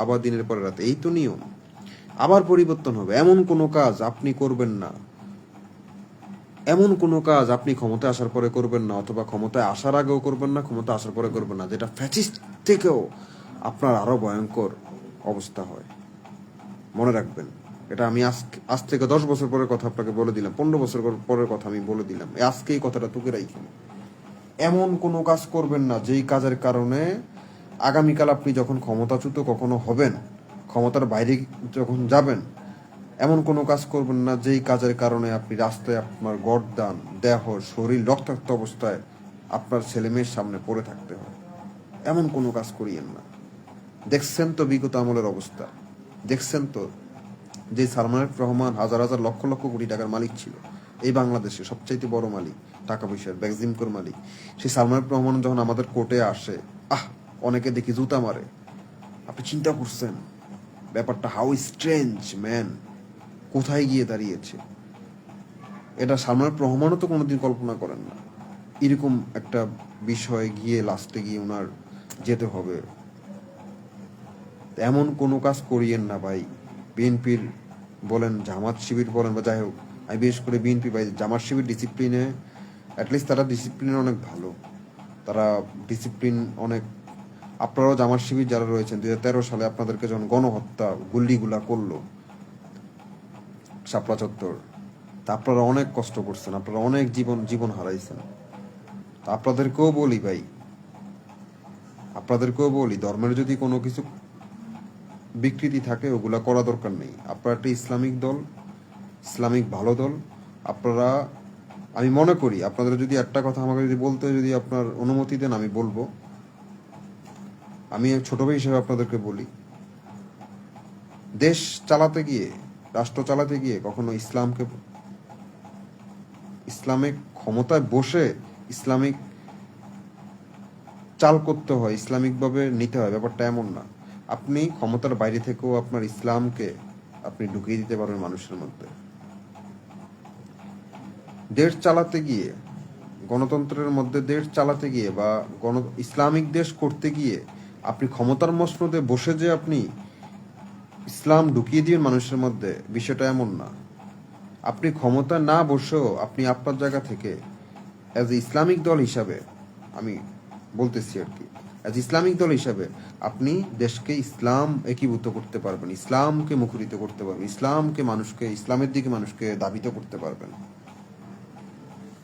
A: আবার দিনের পরে রাত, এই তো নিয়ম। আবার পরিবর্তন হবে। এমন কোনো কাজ আপনি করবেন না, এমন কোনো কাজ আপনি ক্ষমতায় আসার পরে করবেন না, অথবা ক্ষমতায় আসার আগেও করবেন না, ক্ষমতা আসার পরে করবেন না, যেটা ফ্যাসিস্ট থেকেও আপনার আরো ভয়ঙ্কর অবস্থা হয়। মনে রাখবেন, এটা আমি আজ থেকে 10 বছর পরের কথা আপনাকে বলে দিলাম, 15 বছর পরের কথা আমি বলে দিলাম, আজকে এই কথাটা তুকে রাখেন। এমন কোনো কাজ করবেন না যেই কাজের কারণে আগামীকাল আপনি যখন ক্ষমতাচ্যুত কখনো হবেন, ক্ষমতার বাইরে যখন যাবেন, এমন কোনো কাজ করবেন না যেই কাজের কারণে আপনি রাস্তায় আপনার গর্দান, দেহ, শরীর রক্তাক্ত অবস্থায় আপনার ছেলেমেয়ের সামনে পড়ে থাকতে হয়। এমন কোনো কাজ করিয়েন না। দেখছেন তো বিগত আমলের অবস্থা, দেখছেন তো যে সালমান এফ রহমান হাজার হাজার লক্ষ লক্ষ কোটি টাকার মালিক ছিল, এই বাংলাদেশে সবচাইতে বড় মালিক, টাকা পয়সার ব্যাকজিমকোর মালিক, সেই সালমান এফ রহমান যখন আমাদের কোর্টে আসে, অনেকে দেখি জুতা মারে। আপনি চিন্তা করছেন ব্যাপারটা? হাউ স্ট্রেঞ্জ ম্যান, কোথায় গিয়ে দাঁড়িয়েছে এটা? সালমান এফ রহমানও তো কোনোদিন কল্পনা করেন না এরকম একটা বিষয়ে গিয়ে লাস্টে গিয়ে ওনার যেতে হবে। এমন কোনো কাজ করিয়েন না ভাই। বিএনপির বলেন, জামাত শিবির বলেন, বা যাই হোক, আমি বিশেষ করে বিএনপি ভাই, জামাত শিবির ডিসিপ্লিনে, অ্যাটলিস্ট তারা ডিসিপ্লিনে অনেক ভালো, তারা ডিসিপ্লিন অনেক। আপনারাও জামাত শিবির যারা রয়েছেন, 2013 সালে আপনাদেরকে যখন গণহত্যা গুল্লিগুলা করলো শাপলা চত্বর, তা আপনারা অনেক কষ্ট করছেন, আপনারা অনেক জীবন হারাইছেন। তা আপনাদেরকেও বলি ভাই, আপনাদেরকেও বলি, ধর্মের যদি কোনো কিছু বিকৃতি থাকে ওগুলা করা দরকার নেই। আপনারা একটা ইসলামিক দল, ইসলামিক ভালো দল, আপনারা, আমি মনে করি আপনাদের যদি একটা কথা আমাকে যদি বলতে, যদি আপনার অনুমতি দেন আমি বলবো, আমি ছোট ভাই হিসেবে আপনাদেরকে বলি, দেশ চালাতে গিয়ে, রাষ্ট্র চালাতে গিয়ে কখনো ইসলামিক ক্ষমতায় বসে ইসলামিক চাল করতে হয়, ইসলামিকভাবে নিতে হয়, ব্যাপারটা এমন না। আপনি ক্ষমতার বাইরে থেকেও আপনার ইসলামকে আপনি ঢুকিয়ে দিতে পারবেন মানুষের মধ্যে। দেশ চালাতে গিয়ে, গণতন্ত্রের মধ্যে দেশ চালাতে গিয়ে বা ইসলামিক দেশ করতে গিয়ে আপনি ক্ষমতার মসনদে বসে যে আপনি ইসলাম ঢুকিয়ে দিবেন মানুষের মধ্যে, বিষয়টা এমন না। আপনি ক্ষমতা না বসেও আপনি আপনার জায়গা থেকে অ্যাজ এ ইসলামিক দল হিসাবে, আমি বলতেছি আর কি, অ্যাজ ইসলামিক দল হিসাবে আপনি দেশকে ইসলাম একীভূত করতে পারবেন, ইসলামকে মুখরিত করতে পারবেন, ইসলামের দিকে মানুষকে ধাবিত করতে পারবেন।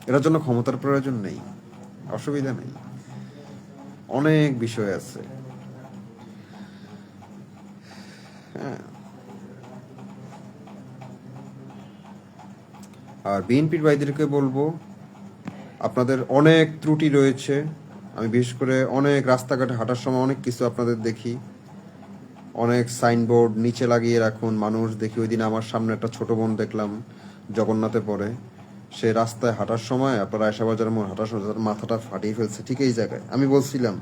A: এটার জন্য ক্ষমতার প্রয়োজন নেই, অসুবিধা নেই, অনেক বিষয় আছে। হ্যাঁ, আর বিএনপির ভাইদেরকে বলবো, আপনাদের অনেক ত্রুটি রয়েছে। আমি বিশেষ করে অনেক রাস্তাঘাটে হাঁটার সময় অনেক কিছু আপনাদের দেখি, অনেক সাইনবোর্ড নিচে লাগিয়ে রাখুন মানুষ দেখি। ওই দিন আমার সামনে একটা ছোট বোন দেখলাম জগন্নাথে পড়ে, সে রাস্তায় হাঁটার সময়, আপনার আয়শাবাজার মোড় হাঁটার সময় তার মাথাটা ফাটিয়ে ফেলছে, ঠিক এই জায়গায়, আমি বলছিলাম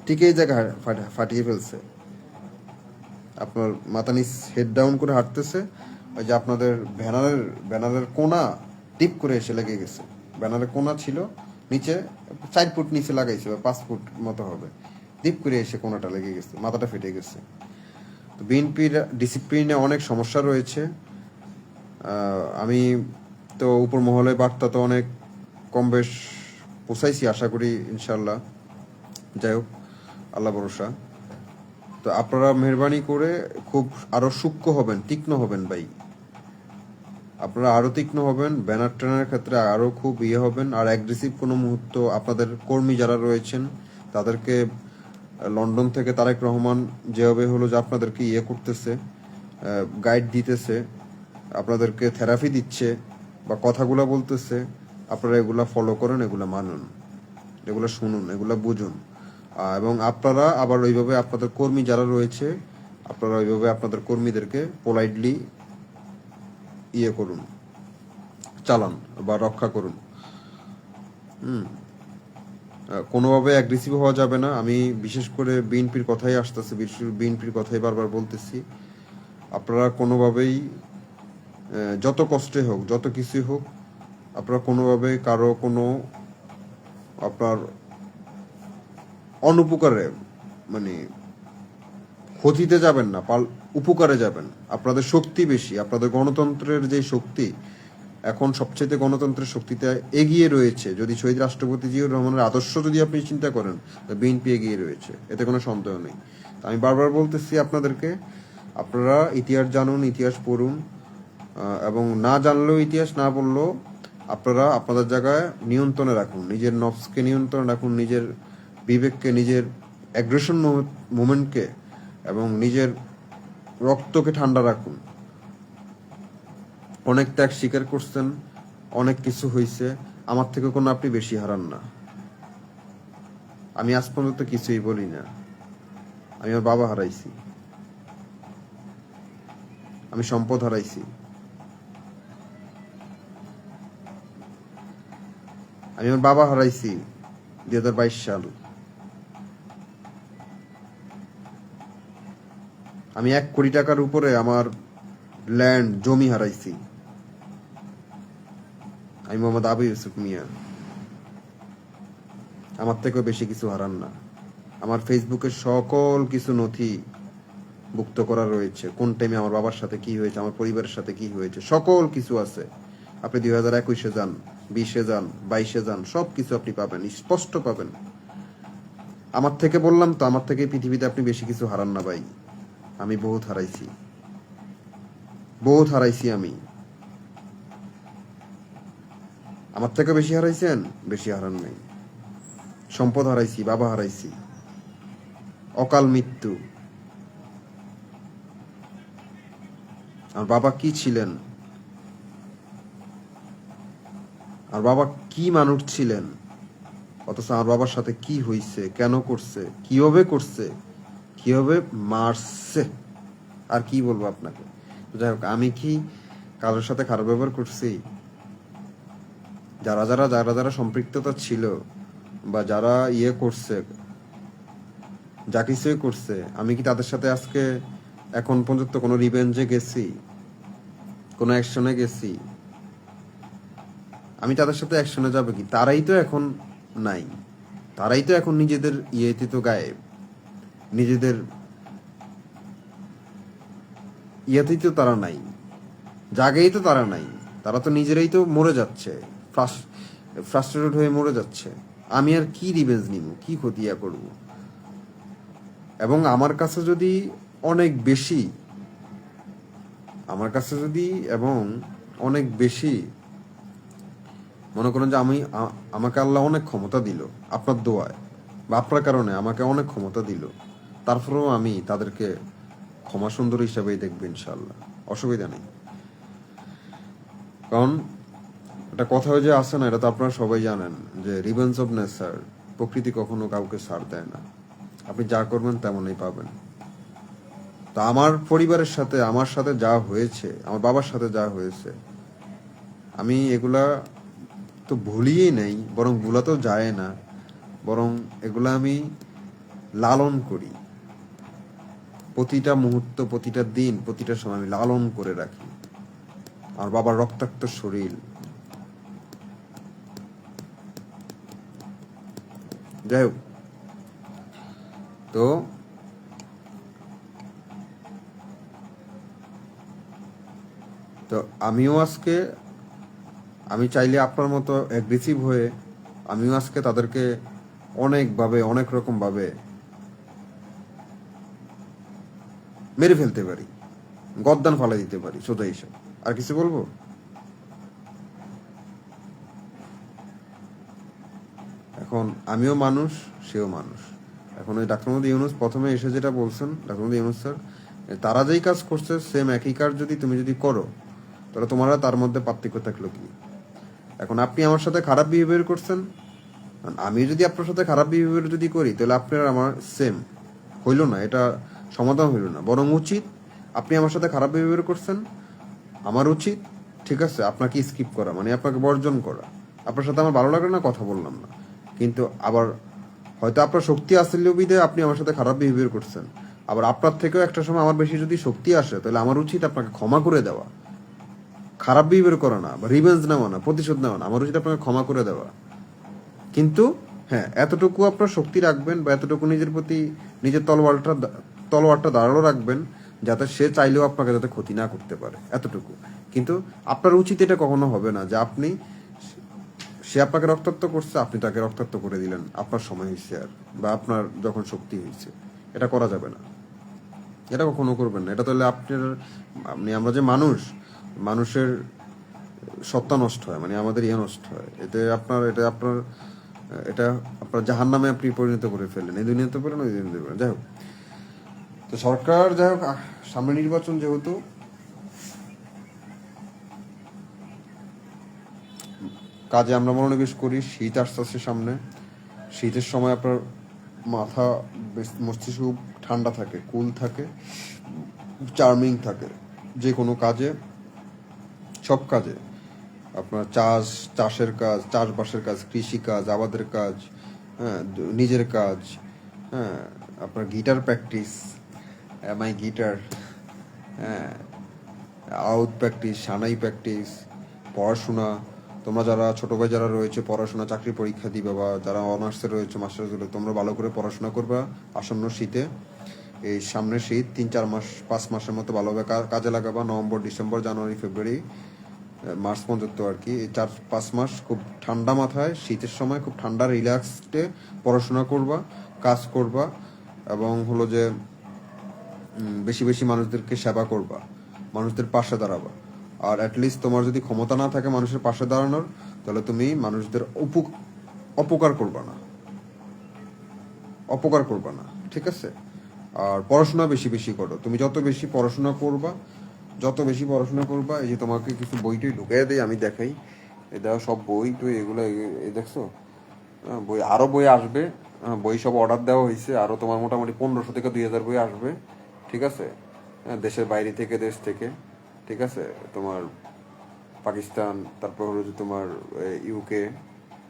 A: ঠিক এই জায়গায় ফাটিয়ে ফেলছে। আপনার মাথা নিচ হেড ডাউন করে হাঁটতেছে, ওই যে আপনাদের ব্যানারের কোনা টিপ করে এসে লেগে গেছে। ব্যানারের কোনা ছিল নিচে 4 ফুট নিচে লাগাইছে, বা 5 ফুট মতো হবে, টিপ করে এসে কোনাটা লেগে গেছে, মাথাটা ফেটে গেছে। তো বিএনপির ডিসিপ্লিনে অনেক সমস্যা রয়েছে। আমি তো উপর মহলে বার্তা তো অনেক কম বেশ পৌঁছাইছি, আশা করি ইনশাল্লাহ। যাই হোক, আল্লাহ ভরসা। তো আপনারা মেহরবানি করে খুব আরো সূক্ষ্ম হবেন, তীক্ষ্ণ হবেন ভাই, আপনারা আরো তীক্ষ্ণ হবেন, ব্যানার ট্যানার ক্ষেত্রে আরো খুব হবেন। আর অ্যাগ্রেসিভ কোনো মুহূর্ত, আপনাদের কর্মী যারা রয়েছেন তাদেরকে লন্ডন থেকে তারেক রহমান যেভাবে হলো যে আপনাদেরকে করতেছে, গাইড দিতেছে, আপনাদেরকে থেরাপি দিচ্ছে বা কথাগুলো বলতেছে, আপনারা এগুলা ফলো করেন, এগুলা মানুন, এগুলো শুনুন, এগুলো বুঝুন। এবং আপনারা আবার ওইভাবে আপনাদের কর্মী যারা রয়েছে আপনারা ওইভাবে আপনাদের কর্মীদেরকে পোলাইটলি ইয়ে করুন, চালান বা রক্ষা করুন। কোনোভাবে অ্যাগ্রেসিভ হওয়া যাবে না। আমি বিশেষ করে বিএনপির কথাই আসতেছে, বিএনপির কথাই বারবার বলতেছি। আপনারা কোনোভাবেই যত কষ্টে হোক, যত কিছুই হোক, আপনারা কোনোভাবে কারো কোনো আপনার অনুপকারে মানে ক্ষতিতে যাবেন না, উপকারে যাবেন। আপনাদের শক্তি বেশি, আপনাদের গণতন্ত্রের যে শক্তি এখন সবচেয়ে গণতন্ত্রের শক্তিতে এগিয়ে রয়েছে। যদি শহীদ রাষ্ট্রপতি জিয়াউর রহমানের আদর্শ যদি আপনি চিন্তা করেন, বিএনপি এগিয়ে রয়েছে, এতে কোনো সন্দেহ নেই। আমি বারবার বলতেছি আপনাদেরকে, আপনারা ইতিহাস জানুন, ইতিহাস পড়ুন, এবং না জানলেও ইতিহাস না বললেও আপনারা আপনাদের জায়গায় নিয়ন্ত্রণে রাখুন, নিজের নফসকে নিয়ন্ত্রণে রাখুন, নিজের বিবেককে, নিজের অ্যাগ্রেশন মুভমেন্টকে এবং নিজের রক্তকে ঠান্ডা রাখুন। অনেক ত্যাগ স্বীকার করছেন, অনেক কিছু হয়েছে, আমার থেকে কোনো আপনি বেশি হারান না। আমি আজ পর্যন্ত কিছুই বলি না। আমি আমার বাবা হারাইছি, আমি সম্পদ হারাইছি, আমি আমার বাবা হারাইছি 2022 সাল। আমি 1 কোটি টাকার উপরে আমার ল্যান্ড জমি হারাইছি। আমি মোহাম্মদ আবু ইউসুফ মিয়া। আমার থেকেও বেশি কিছু হারান না। আমার ফেসবুকে সকল কিছু নথি ভুক্ত করা রয়েছে, কোন টাইমে আমার বাবার সাথে কি হয়েছে, আমার পরিবারের সাথে কি হয়েছে, সকল কিছু আছে। আপনি 2021-এ যান, 20-এ যান, 22-এ যান, সব কিছু আপনি পাবেন, স্পষ্ট পাবেন। আমার থেকে বললাম তো, আমার থেকে পৃথিবীতে আপনি বেশি কিছু হারান না ভাই। আমি বহুত হারাইছি, বহুত হারাইছি আমি। আমার থেকে বেশি হারাইছেন? বেশি হারান নাই। সম্পদ হারাইছি, বাবা হারাইছি, অকাল মৃত্যু। আর বাবা কি ছিলেন, আর বাবা কি মানুষ ছিলেন, অথচ আমার বাবার সাথে কি হইছে, কেন করছে, কিভাবে করছে, কিভাবে মারছে, আর কি বলবো আপনাকে। যাই হোক, আমি কি কারোর সাথে খারাপ ব্যবহার করছি? যারা যারা যারা যারা সম্পৃক্ততা ছিল বা যারা ইয়ে করছে, যা কিছুই করছে, আমি কি তাদের সাথে আজকে এখন পর্যন্ত কোনো রিভেঞ্জে গেছি, কোনো অ্যাকশনে গেছি? আমি তাদের সাথে অ্যাকশনে যাবো কি? তারাই তো এখন নাই, তারাই তো এখন নিজেদের ইয়েতে তো গায়েব, নিজেদের ইয়েতেই তো তারা নাই, জায়গায় তো তারা নাই। তারা তো নিজেরাই তো মরে যাচ্ছে, ফ্রাস্ট্রেটেড হয়ে মরে যাচ্ছে। আমি আর কি রিভেঞ্জ নিব, কি ক্ষতিয়া করব? এবং আমার কাছে যদি অনেক বেশি, আমার কাছে যদি এবং অনেক বেশি মনে করেন যে আমাকে আল্লাহ অনেক ক্ষমতা দিল আপনার দোয়ায় বা আপনার কারণে, আমাকে অনেক ক্ষমতা দিল, তারপরেও আমি তাদেরকে ক্ষমা সুন্দর হিসাবেই দেখবো ইনশাল্লাহ, অসুবিধা নেই। কারণ একটা কথা যে আছে না, এটা তো আপনারা সবাই জানেন যে রিভেঞ্জ অফ নেচার, প্রকৃতি কখনো কাউকে ছাড় দেয় না। আপনি যা করবেন তেমনই পাবেন। তা আমার পরিবারের সাথে, আমার সাথে যা হয়েছে, আমার বাবার সাথে যা হয়েছে, আমি এগুলা তো ভুলিয়েই নেই, বরং ভুলাতেও যায় না, বরং এগুলা আমি লালন করি। প্রতিটা মুহূর্ত, প্রতিটা দিন, প্রতিটা সময় আমি লালন করে রাখি। আমার বাবার রক্তাক্ত শরীর, যাই হোক, তো তো আমিও আজকে, আমি চাইলে আপনার মতো অ্যাগ্রেসিভ হয়ে আমিও আজকে তাদেরকে অনেকভাবে, অনেক রকম ভাবে মেরে ফেলতে পারি, গদ্দান ফালাই দিতে পারি, সোজা হিসাব। আর কিছু বলবো? এখন আমিও মানুষ, সেও মানুষ। এখন ওই ডাক্তার মোহাম্মদ ইউনূস প্রথমে এসে যেটা বলছেন, ডাক্তার মোহাম্মদ ইউনূস স্যার, তারা যেই কাজ করছে সেম একই কাজ যদি তুমি করো, তাহলে তোমারা তার মধ্যে পার্থক্য থাকলো কি? এখন আপনি আমার সাথে খারাপ বিহেভিয়ার করছেন, আমি যদি আপনার সাথে খারাপ বিহেভিয়ার যদি করি, তাহলে আপনার আমার সেম হইল না। এটা সমাধান হইল না, বরং উচিত আপনি আমার সাথে খারাপ বিহেভিয়ার করছেন, আমার উচিত ঠিক আছে আপনাকে স্কিপ করা, মানে আপনাকে বর্জন করা। আপনার সাথে আমার ভালো লাগলো না, কথা বললাম না। কিন্তু আবার হয়তো আপনার শক্তি আসলেও বিধে আপনি আমার সাথে খারাপ বিহেভিয়ার করছেন, আবার আপনার থেকেও একটা সময় আমার বেশি যদি শক্তি আসে তাহলে আমার উচিত আপনাকে ক্ষমা করে দেওয়া, খারাপ বিহেভিয়ার করা না, বা রিভেঞ্জ নেওয়া না, প্রতিশোধ নেওয়া না, আমার উচিত আপনাকে ক্ষমা করে দেওয়া। কিন্তু হ্যাঁ, এতটুকু আপনার শক্তি রাখবেন, বা এতটুকু নিজের প্রতি নিজের তলোয়ারটা দাঁড়ালো রাখবেন, যাতে সে চাইলেও আপনাকে যাতে ক্ষতি না করতে পারে, এতটুকু। কিন্তু আপনার উচিত এটা কখনো হবে না যে আপনি, সে আপনাকে রক্তাক্ত করছে, আপনি তাকে রক্তাক্ত করে দিলেন, আপনার সময় হয়েছে আর, বা আপনার যখন শক্তি হয়েছে। এটা করা যাবে না, এটা কখনো করবেন না। এটা তাহলে আমরা যে মানুষের সত্তা নষ্ট হয়, মানে আমাদের নষ্ট হয়। এটা আপনার জাহান্নামে আপনি পরিণত করে ফেললেন, এই দুনিয়াতে পারেন, ওই দুনিয়াতে পারেন। যাই হোক, তো সরকার, যাই হোক, সামনে নির্বাচন, যেহেতু কাজে আমরা মনোনিবেশ করি, শীত আসতে সামনে। শীতের সময় আপনার মাথা, মস্তিষ্ক খুব ঠান্ডা থাকে, কুল থাকে, চার্মিং থাকে। যে কোনো কাজে, সব কাজে, আপনার চাষের কাজ, চাষবাসের কাজ, কৃষিকাজ, আবাদের কাজ, হ্যাঁ, নিজের কাজ, হ্যাঁ, আপনার গিটার প্র্যাকটিস, মাই গিটার, হ্যাঁ, আউট প্র্যাকটিস, সানাই প্র্যাকটিস, পড়াশোনা। তোমরা যারা ছোট ভাই যারা রয়েছে পড়াশোনা, চাকরি পরীক্ষা দিবে, বা যারা অনার্সে রয়েছে, মাস্টার্সগুলো, তোমরা ভালো করে পড়াশোনা করবা। আসন্ন শীতে, এই সামনের শীত 3-4 মাস, 5 মাসের মতো ভালোভাবে কাজে লাগাবা। নভেম্বর, ডিসেম্বর, জানুয়ারি, ফেব্রুয়ারি, মার্চ পর্যন্ত আর কি, এই 4-5 মাস খুব ঠান্ডা মাথায়, শীতের সময় খুব ঠান্ডা রিল্যাক্সডে পড়াশোনা করবা, কাজ করবা, এবং হলো যে বেশি বেশি মানুষদেরকে সেবা করবা, মানুষদের পাশে দাঁড়াবা। আর অ্যাটলিস্ট তোমার যদি ক্ষমতা না থাকে মানুষের পাশে দাঁড়ানোর, তাহলে তুমি মানুষদের অপকার করবা না, ঠিক আছে? আর পড়াশোনা বেশি বেশি করো। তুমি যত বেশি পড়াশোনা করবা, এই যে তোমাকে কিছু বইটই ঢুকিয়ে দেয়, আমি দেখাই, এই দেখো সব বই তো, এগুলো এই দেখছো, বই, আরো বই আসবে, বই সব অর্ডার দেওয়া হয়েছে, আরো তোমার মোটামুটি 1500 থেকে 2000 বই আসবে, ঠিক আছে? দেশের বাইরে থেকে, দেশ থেকে, ঠিক আছে? তোমার পাকিস্তান, তারপর হলো যে তোমার ইউকে,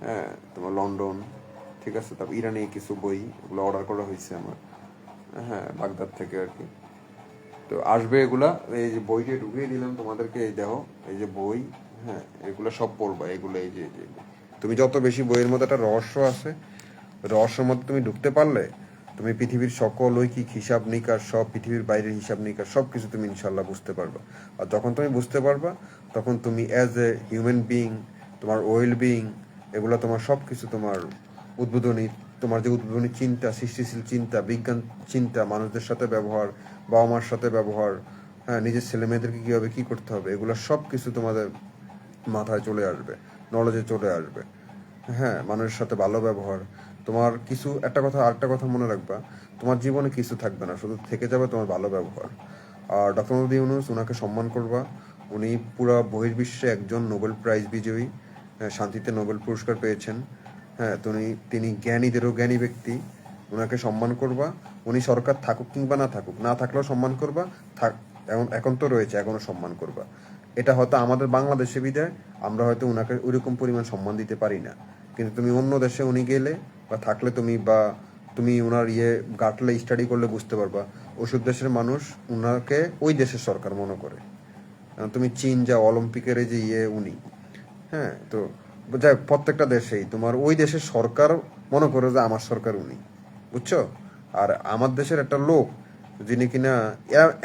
A: হ্যাঁ, তোমার লন্ডন, ঠিক আছে? তারপর ইরানি কিছু বই, এগুলো অর্ডার করা হয়েছে আমার, হ্যাঁ, বাগদাদ থেকে আর কি। তো আসবে এগুলা, এই যে বইটা ঢুকিয়ে দিলাম তোমাদেরকে, এই দেখো, এই যে বই, হ্যাঁ, এগুলো সব পড়বা, এগুলো এই যে তুমি যত বেশি বইয়ের মধ্যে একটা রহস্য আছে, রহস্যের মধ্যে তুমি ঢুকতে পারলে, তুমি পৃথিবীর সকল ঐকিক হিসাব নিকাশ, সব পৃথিবীর বাইরের হিসাব নিকাশ, সব কিছু তুমি ইনশাল্লাহ বুঝতে পারবা। আর যখন তুমি বুঝতে পারবা, তখন তুমি অ্যাজ এ হিউম্যান বিইং, তোমার ওয়েল বিইং, এগুলো তোমার সব কিছু, তোমার উদ্বোধনী, তোমার যে উদ্বোধনী চিন্তা, সৃষ্টিশীল চিন্তা, বিজ্ঞান চিন্তা, মানুষদের সাথে ব্যবহার, বাবা মার সাথে ব্যবহার, হ্যাঁ, নিজের ছেলে মেয়েদেরকে কীভাবে কী করতে হবে, এগুলো সব কিছু তোমাদের মাথায় চলে আসবে, নলেজে চলে আসবে। হ্যাঁ, মানুষের সাথে ভালো ব্যবহার, তোমার কিছু, আরেকটা কথা মনে রাখবা, তোমার জীবনে কিছু থাকবে না, শুধু থেকে যাবে তোমার ভালো ব্যবহার। আর ডক্টর মোহাম্মদ ইউনূস, ওনাকে সম্মান করবা। উনি পুরো বহির্বিশ্বে একজন নোবেল প্রাইজ বিজয়ী, শান্তিতে নোবেল পুরস্কার পেয়েছেন। হ্যাঁ, তিনি জ্ঞানীদেরও জ্ঞানী ব্যক্তি, ওনাকে সম্মান করবা। উনি সরকার থাকুক কিংবা না থাকুক, না থাকলেও সম্মান করবা, এখন তো রয়েছে, এখনো সম্মান করবা। এটা হয়তো আমাদের বাংলাদেশে বিদায় আমরা হয়তো ওনাকে ওইরকম পরিমাণ সম্মান দিতে পারি না, কিন্তু তুমি অন্য দেশে উনি গেলে বা থাকলে, তুমি ওনার গাটলে স্টাডি করলে বুঝতে পারবা, ওইসব দেশের মানুষ ওনাকে ওই দেশের সরকার মনে করে। তুমি চীন যাও, অলিম্পিকের এই যে উনি, হ্যাঁ, তো যাই, প্রত্যেকটা দেশেই তোমার ওই দেশের সরকার মনে করে যে আমার সরকার উনি, বুঝছো? আর আমার দেশের একটা লোক, যিনি কিনা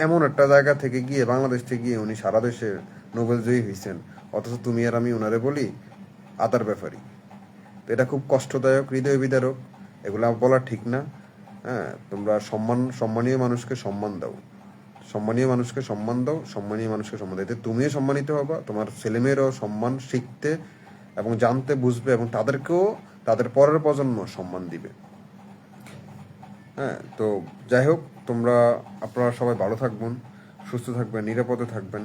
A: এমন একটা জায়গা থেকে গিয়ে, বাংলাদেশ থেকে গিয়ে উনি সারা দেশে নোবেল জয়ী হয়েছেন, অথচ তুমি আর আমি ওনারে বলি আদার ব্যাপারী। তো এটা খুব কষ্টদায়ক, হৃদয় বিদারক, এগুলা বলা ঠিক না। হ্যাঁ, তোমরা সম্মানীয় মানুষকে সম্মান দাও, সম্মানীয় মানুষকে সম্মান দাও, এতে তুমিও সম্মানিত হবা, তোমার ছেলেমেয়েরাও সম্মান শিখতে এবং জানতে, বুঝবে, এবং তাদেরকেও তাদের পরের প্রজন্ম সম্মান দিবে। হ্যাঁ, তো যাই হোক, আপনারা সবাই ভালো থাকবেন, সুস্থ থাকবেন, নিরাপদে থাকবেন,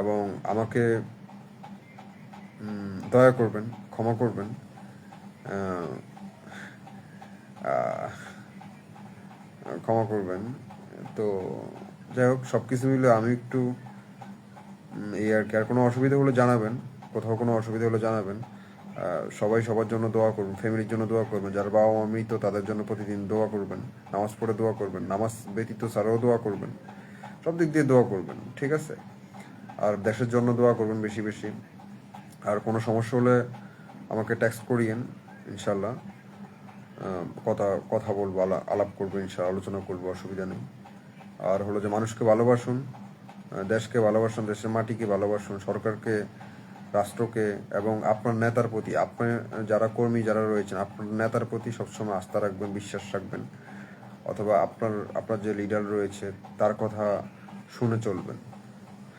A: এবং আমাকে দয়া করবেন, ক্ষমা করবেন, আহ, আহ, ক্ষমা করবেন, তো যাই হোক, সব কিছু মিলে আমি একটু এই আর কি। আর কোনো অসুবিধা হলে জানাবেন, কোথাও কোনো অসুবিধা হলে জানাবেন। সবাই সবার জন্য দোয়া করবেন, ফ্যামিলির জন্য দোয়া করবেন, যার বাবা মা মৃত তাদের জন্য প্রতিদিন দোয়া করবেন, নামাজ পড়ে দোয়া করবেন, নামাজ ব্যতীত ছাড়াও দোয়া করবেন, সব দিক দিয়ে দোয়া করবেন, ঠিক আছে? আর দেশের জন্য দোয়া করবেন বেশি বেশি। আর কোনো সমস্যা হলে আমাকে টেক্সট করিয়েন, ইনশাল্লাহ। কথা কথা বলবো, আলাপ করবো, ইনশাল্লাহ আলোচনা করবো, অসুবিধা নেই। আর হলো যে মানুষকে ভালোবাসুন, দেশকে ভালোবাসুন, দেশের মাটিকে ভালোবাসুন, সরকারকে, রাষ্ট্রকে এবং আপনার নেতার প্রতি, আপনার যারা কর্মী যারা রয়েছেন আপনার নেতার প্রতি সবসময় আস্থা রাখবেন, বিশ্বাস রাখবেন। অথবা আপনার যে লিডার রয়েছে তার কথা শুনে চলবেন।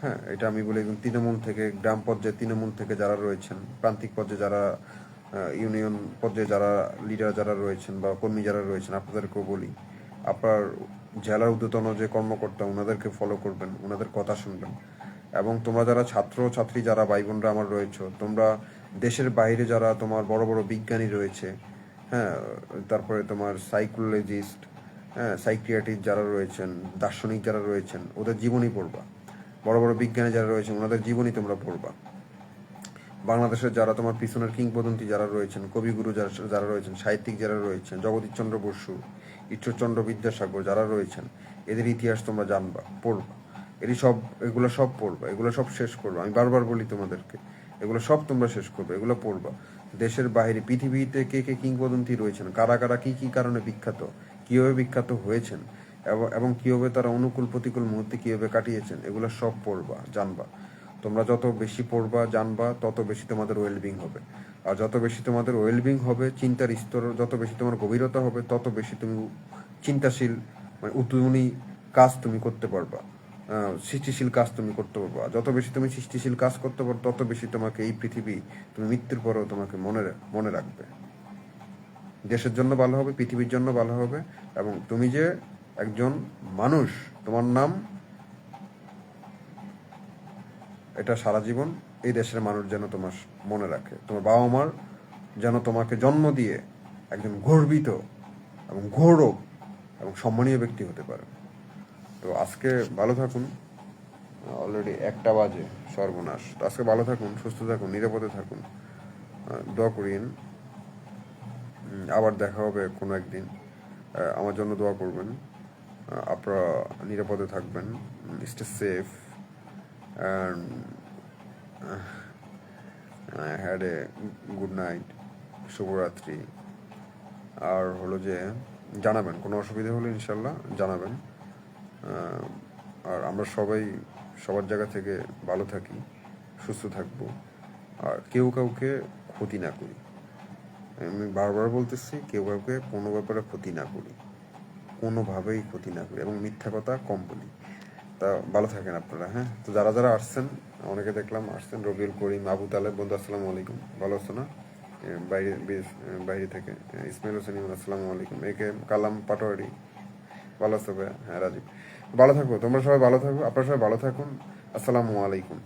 A: হ্যাঁ, এটা আমি বলি। একদম তৃণমূল থেকে, গ্রাম পর্যায়ে তৃণমূল থেকে যারা রয়েছেন, প্রান্তিক পর্যায়ে যারা, ইউনিয়ন পর্যায়ে যারা লিডার যারা রয়েছেন বা কর্মী যারা রয়েছেন, আপনাদেরকেও বলি, আপনার জেলার ঊর্ধ্বতন যে কর্মকর্তা ওনাদেরকে ফলো করবেন, ওনাদের কথা শুনবেন। এবং তোমরা যারা ছাত্র ছাত্রী যারা ভাই বোনরা আমার রয়েছে, তোমরা দেশের বাইরে যারা তোমার বড় বড় বিজ্ঞানী রয়েছে, হ্যাঁ, তারপরে তোমার সাইকোলজিস্ট, হ্যাঁ, সাইকিয়াট্রিস্ট যারা রয়েছেন, দার্শনিক যারা রয়েছেন, ওদের জীবনী পড়বা। বড় বড় বিজ্ঞানী যারা রয়েছেন ওনাদের জীবনী তোমরা পড়বা। বাংলাদেশের যারা তোমার পিছনের কিংবদন্তি যারা রয়েছেন, কবিগুরু যারা রয়েছেন, সাহিত্যিক যারা রয়েছেন, জগদীশচন্দ্র বসু, ঈশ্বরচন্দ্র বিদ্যাসাগর যারা রয়েছেন, এদের ইতিহাস তোমরা জানবা, পড়বা। এগুলো সব পড়বা, এগুলো সব শেষ করবা। আমি বারবার বলি তোমাদেরকে, এগুলো সব তোমরা শেষ করবে, এগুলো পড়বা। দেশের বাইরে পৃথিবীতে কে কে কিংবদন্তি রয়েছেন, কারা কারা কি কি কারণে বিখ্যাত, কিভাবে বিখ্যাত হয়েছেন, এবং কিভাবে তারা অনুকূল প্রতিকূল মুহূর্তে কিভাবে কাটিয়েছেন, এগুলো সব পড়বা, জানবা। তোমরা যত বেশি পড়বা জানবা তত বেশি তোমাদের ওয়েলবিং হবে। আর যত বেশি তোমাদের ওয়েলবিং হবে, চিন্তার স্তর যত বেশি তোমার গভীরতা হবে, তত বেশি তুমি চিন্তাশীল, মানে উদ্যমী কাজ তুমি করতে পারবা, সৃষ্টিশীল কাজ তুমি করতে পারবা। আর যত বেশি তুমি সৃষ্টিশীল কাজ করতে পারো, তত বেশি তোমাকে এই পৃথিবী, তুমি মৃত্যুর পরেও তোমাকে মনে রাখবে। দেশের জন্য ভালো হবে, পৃথিবীর জন্য ভালো হবে। এবং তুমি যে একজন মানুষ, তোমার নাম, এটা সারা জীবন এই দেশের মানুষ যেন তোমার মনে রাখে। তোমার বাবা মার যেন তোমাকে জন্ম দিয়ে একজন গর্বিত এবং গৌরব এবং সম্মানীয় ব্যক্তি হতে পারে। তো আজকে ভালো থাকুন। অলরেডি 1টা বাজে, সর্বনাশ। তো আজকে ভালো থাকুন, সুস্থ থাকুন, নিরাপদে থাকুন, দোয়া করিন। আবার দেখা হবে কোনো একদিন। আমার জন্য দোয়া করবেন। আপনারা নিরাপদে থাকবেন, stay safe, and I had a good night, শুভরাত্রি। আর হলো যে জানাবেন, কোনো অসুবিধা হলে ইনশাল্লাহ জানাবেন। আর আমরা সবাই সবার জায়গা থেকে ভালো থাকি, সুস্থ থাকবো, আর কেউ কাউকে ক্ষতি না করি। আমি বারবার বলতেছি, কেউ কাউকে কোনো ব্যাপারে ক্ষতি না করি, কোনোভাবেই ক্ষতি না করি, এবং মিথ্যা কথা কম বলি। তা ভালো থাকেন আপনারা। হ্যাঁ, তো যারা যারা আসছেন, অনেকে দেখলাম আসছেন, রবিউল করিম, আবু তালেব বন্ধু, আসসালামু আলাইকুম, ভালো আছো না? বাইরে থেকে ইসমাইল হোসেন ইমন, আসসালামু আলাইকুম। একে কালাম পাটোয়ারি, ভালো আছো ভাইয়া? হ্যাঁ, রাজীব, ভালো থাকো, তোমরা সবাই ভালো থাকো, আপনারা সবাই ভালো থাকুন। আসসালামু আলাইকুম।